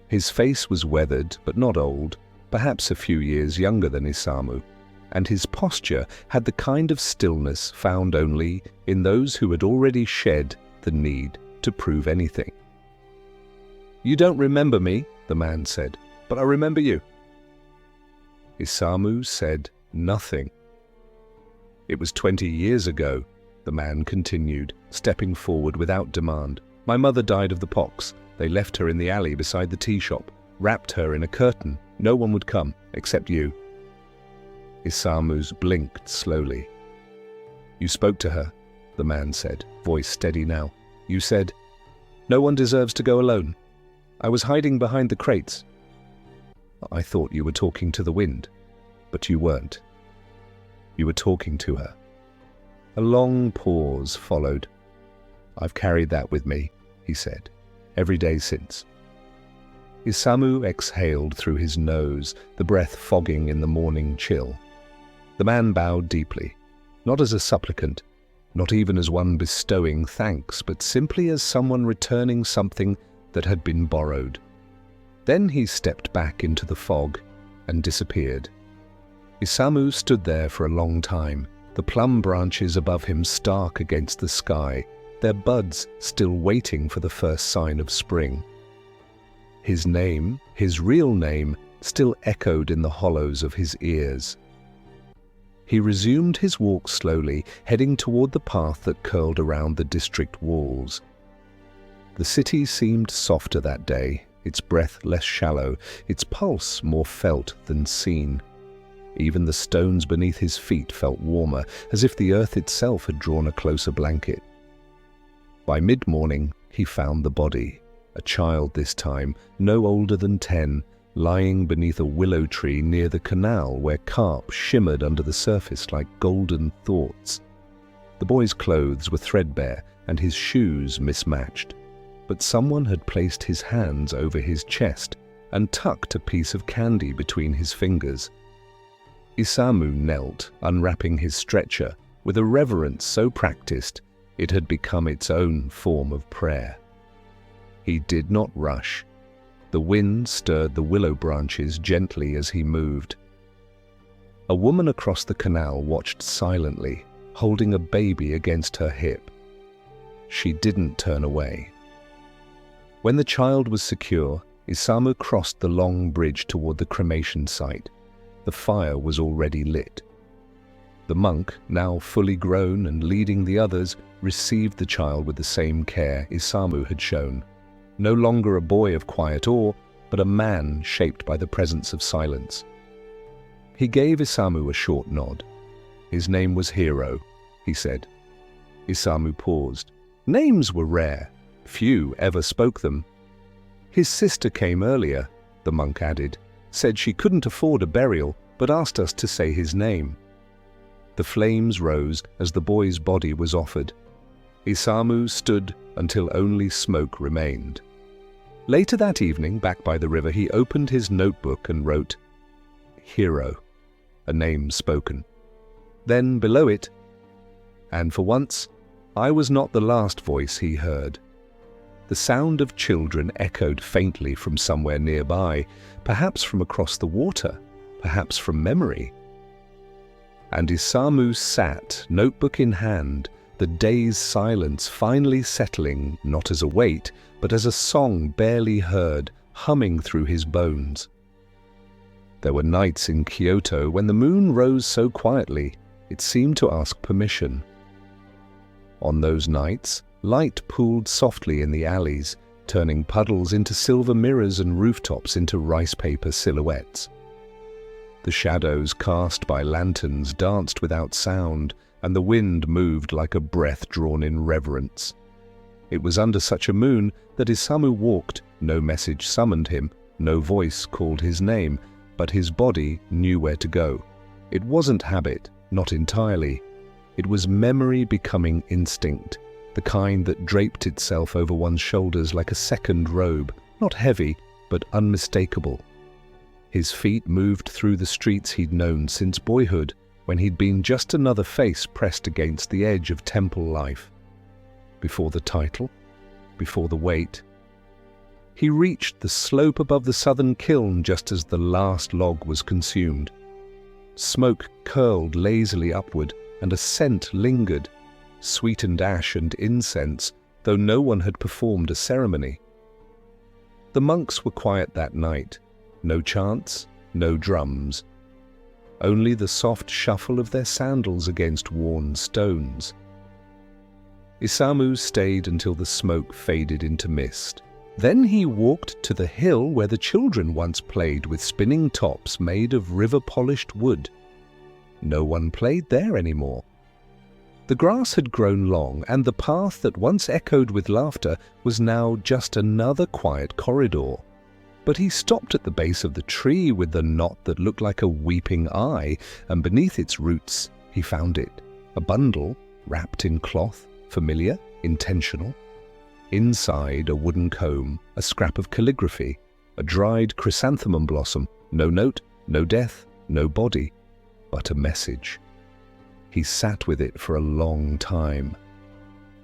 His face was weathered, but not old, perhaps a few years younger than Isamu, and his posture had the kind of stillness found only in those who had already shed the need to prove anything. "You don't remember me," the man said, "but I remember you." Isamu said nothing. "It was 20 years ago," the man continued, stepping forward without demand. "My mother died of the pox. They left her in the alley beside the tea shop, wrapped her in a curtain. No one would come, except you." Isamu's blinked slowly. "You spoke to her," the man said, voice steady now. "You said, 'No one deserves to go alone.' I was hiding behind the crates. I thought you were talking to the wind, but you weren't. You were talking to her." A long pause followed. "I've carried that with me," he said, "every day since." Isamu exhaled through his nose, the breath fogging in the morning chill. The man bowed deeply, not as a supplicant, not even as one bestowing thanks, but simply as someone returning something that had been borrowed. Then he stepped back into the fog and disappeared. Isamu stood there for a long time, the plum branches above him stark against the sky, their buds still waiting for the first sign of spring. His name, his real name, still echoed in the hollows of his ears. He resumed his walk slowly, heading toward the path that curled around the district walls. The city seemed softer that day, its breath less shallow, its pulse more felt than seen. Even the stones beneath his feet felt warmer, as if the earth itself had drawn a closer blanket. By mid-morning, he found the body, a child this time, no older than 10, lying beneath a willow tree near the canal where carp shimmered under the surface like golden thoughts. The boy's clothes were threadbare and his shoes mismatched, but someone had placed his hands over his chest and tucked a piece of candy between his fingers. Isamu knelt, unwrapping his stretcher, with a reverence so practiced it had become its own form of prayer. He did not rush. The wind stirred the willow branches gently as he moved. A woman across the canal watched silently, holding a baby against her hip. She didn't turn away. When the child was secure, Isamu crossed the long bridge toward the cremation site. The fire was already lit. The monk, now fully grown and leading the others, received the child with the same care Isamu had shown. No longer a boy of quiet awe, but a man shaped by the presence of silence. He gave Isamu a short nod. His name was Hero, he said. Isamu paused. Names were rare. Few ever spoke them. His sister came earlier, the monk added, said she couldn't afford a burial, but asked us to say his name. The flames rose as the boy's body was offered. Isamu stood until only smoke remained. Later that evening, back by the river, he opened his notebook and wrote, Hero, a name spoken. Then below it, and for once, I was not the last voice he heard. The sound of children echoed faintly from somewhere nearby, perhaps from across the water, perhaps from memory. And Isamu sat, notebook in hand, the day's silence finally settling not as a weight, but as a song barely heard, humming through his bones. There were nights in Kyoto when the moon rose so quietly, it seemed to ask permission. On those nights, light pooled softly in the alleys, turning puddles into silver mirrors and rooftops into rice paper silhouettes. The shadows cast by lanterns danced without sound, and the wind moved like a breath drawn in reverence. It was under such a moon that Isamu walked, no message summoned him, No voice called his name, but his body knew where to go. It wasn't habit, not entirely. It was memory becoming instinct, the kind that draped itself over one's shoulders like a second robe, not heavy, but unmistakable. His feet moved through the streets he'd known since boyhood, when he'd been just another face pressed against the edge of temple life. Before the title, before the weight. He reached the slope above the southern kiln just as the last log was consumed. Smoke curled lazily upward, and a scent lingered, sweetened ash and incense, though no one had performed a ceremony. The monks were quiet that night. No chants, no drums. Only the soft shuffle of their sandals against worn stones. Isamu stayed until the smoke faded into mist. Then he walked to the hill where the children once played with spinning tops made of river-polished wood. No one played there anymore. The grass had grown long, and the path that once echoed with laughter was now just another quiet corridor. But he stopped at the base of the tree with the knot that looked like a weeping eye, and beneath its roots he found it, a bundle wrapped in cloth, familiar, intentional. Inside, a wooden comb, a scrap of calligraphy, a dried chrysanthemum blossom, no note, no death, no body, but a message. He sat with it for a long time,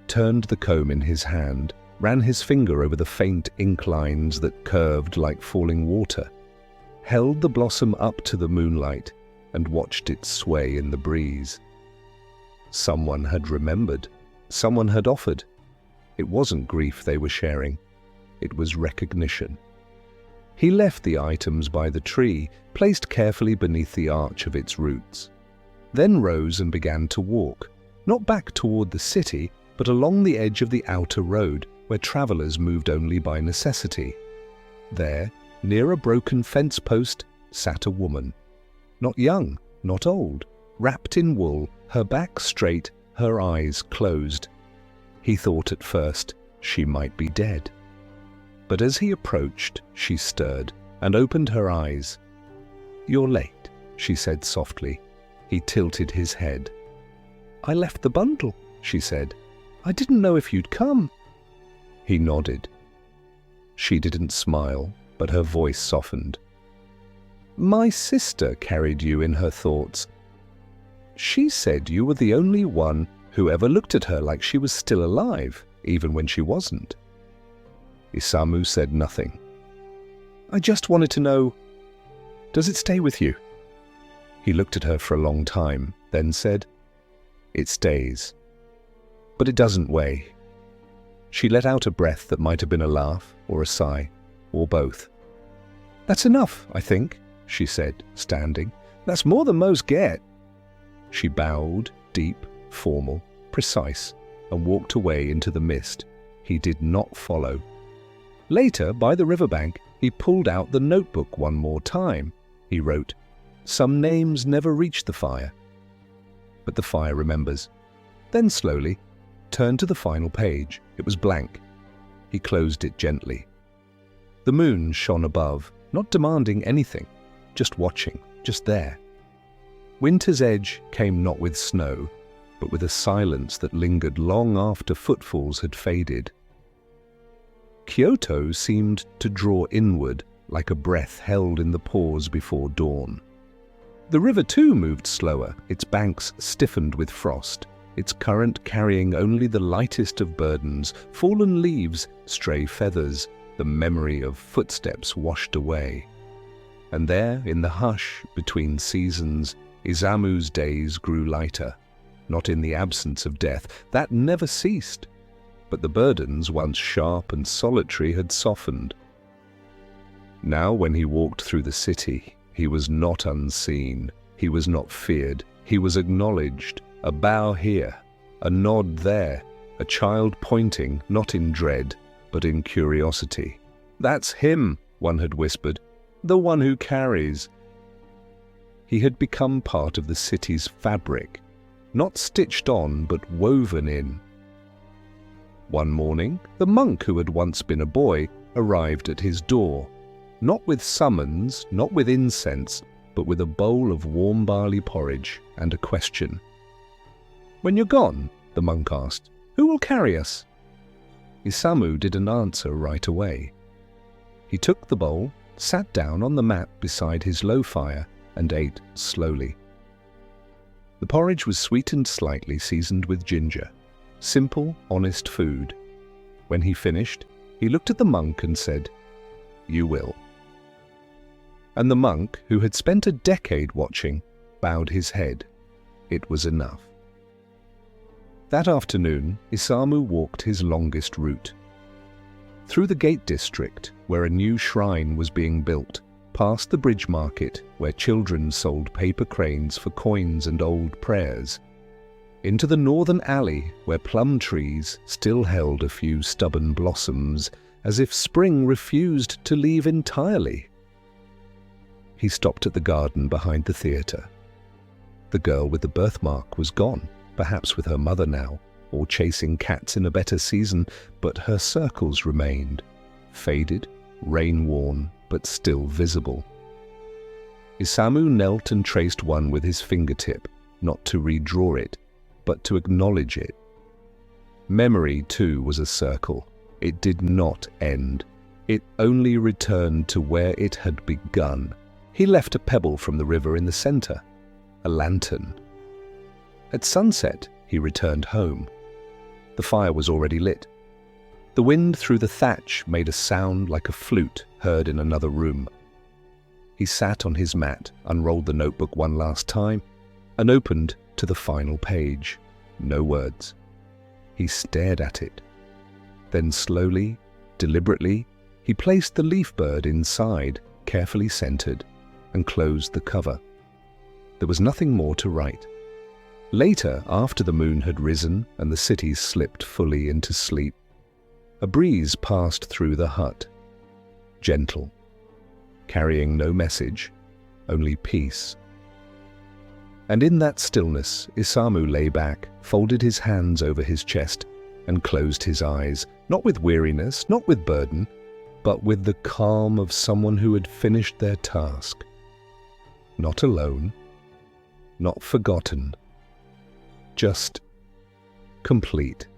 turned the comb in his hand, ran his finger over the faint ink lines that curved like falling water, held the blossom up to the moonlight, and watched it sway in the breeze. Someone had remembered. Someone had offered. It wasn't grief they were sharing. It was recognition. He left the items by the tree, placed carefully beneath the arch of its roots, then rose and began to walk, not back toward the city, but along the edge of the outer road, where travelers moved only by necessity. There, near a broken fence post, sat a woman. Not young, not old, wrapped in wool, her back straight, her eyes closed. He thought at first she might be dead. But as he approached, she stirred and opened her eyes. "You're late," she said softly. He tilted his head. "I left the bundle," she said. "I didn't know if you'd come." He nodded. She didn't smile, but her voice softened. "My sister carried you in her thoughts. She said you were the only one who ever looked at her like she was still alive, even when she wasn't." Isamu said nothing. "I just wanted to know, does it stay with you?" He looked at her for a long time, then said, "It stays. But it doesn't weigh." She let out a breath that might have been a laugh or a sigh, or both. "That's enough, I think," she said, standing. "That's more than most get." She bowed, deep, formal, precise, and walked away into the mist. He did not follow. Later, by the riverbank, he pulled out the notebook one more time. He wrote, "Some names never reach the fire." But the fire remembers. Then slowly, turned to the final page. It was blank. He closed it gently. The moon shone above, not demanding anything, just watching, just there. Winter's edge came not with snow, but with a silence that lingered long after footfalls had faded. Kyoto seemed to draw inward, like a breath held in the pause before dawn. The river too moved slower, its banks stiffened with frost, its current carrying only the lightest of burdens, fallen leaves, stray feathers, the memory of footsteps washed away. And there, in the hush between seasons, Isamu's days grew lighter, not in the absence of death, that never ceased, but the burdens, once sharp and solitary, had softened. Now when he walked through the city, he was not unseen, he was not feared, he was acknowledged, a bow here, a nod there, a child pointing, not in dread, but in curiosity. "That's him," one had whispered, "the one who carries." He had become part of the city's fabric, not stitched on, but woven in. One morning, the monk who had once been a boy arrived at his door. Not with summons, not with incense, but with a bowl of warm barley porridge and a question. "When you're gone," the monk asked, "who will carry us?" Isamu didn't answer right away. He took the bowl, sat down on the mat beside his low fire, and ate slowly. The porridge was sweetened slightly, seasoned with ginger. Simple, honest food. When he finished, he looked at the monk and said, "You will." And the monk, who had spent a decade watching, bowed his head. It was enough. That afternoon, Isamu walked his longest route. Through the gate district, where a new shrine was being built, past the bridge market, where children sold paper cranes for coins and old prayers, into the northern alley, where plum trees still held a few stubborn blossoms, as if spring refused to leave entirely. He stopped at the garden behind the theatre. The girl with the birthmark was gone, perhaps with her mother now, or chasing cats in a better season, but her circles remained, faded, rain-worn, but still visible. Isamu knelt and traced one with his fingertip, not to redraw it, but to acknowledge it. Memory, too, was a circle. It did not end. It only returned to where it had begun. He left a pebble from the river in the center, a lantern. At sunset, he returned home. The fire was already lit. The wind through the thatch made a sound like a flute heard in another room. He sat on his mat, unrolled the notebook one last time, and opened to the final page. No words. He stared at it. Then slowly, deliberately, he placed the leaf bird inside, carefully centered, and closed the cover. There was nothing more to write. Later, after the moon had risen and the city slipped fully into sleep, a breeze passed through the hut, gentle, carrying no message, only peace. And in that stillness, Isamu lay back, folded his hands over his chest, and closed his eyes, not with weariness, not with burden, but with the calm of someone who had finished their task. Not alone, not forgotten, just complete.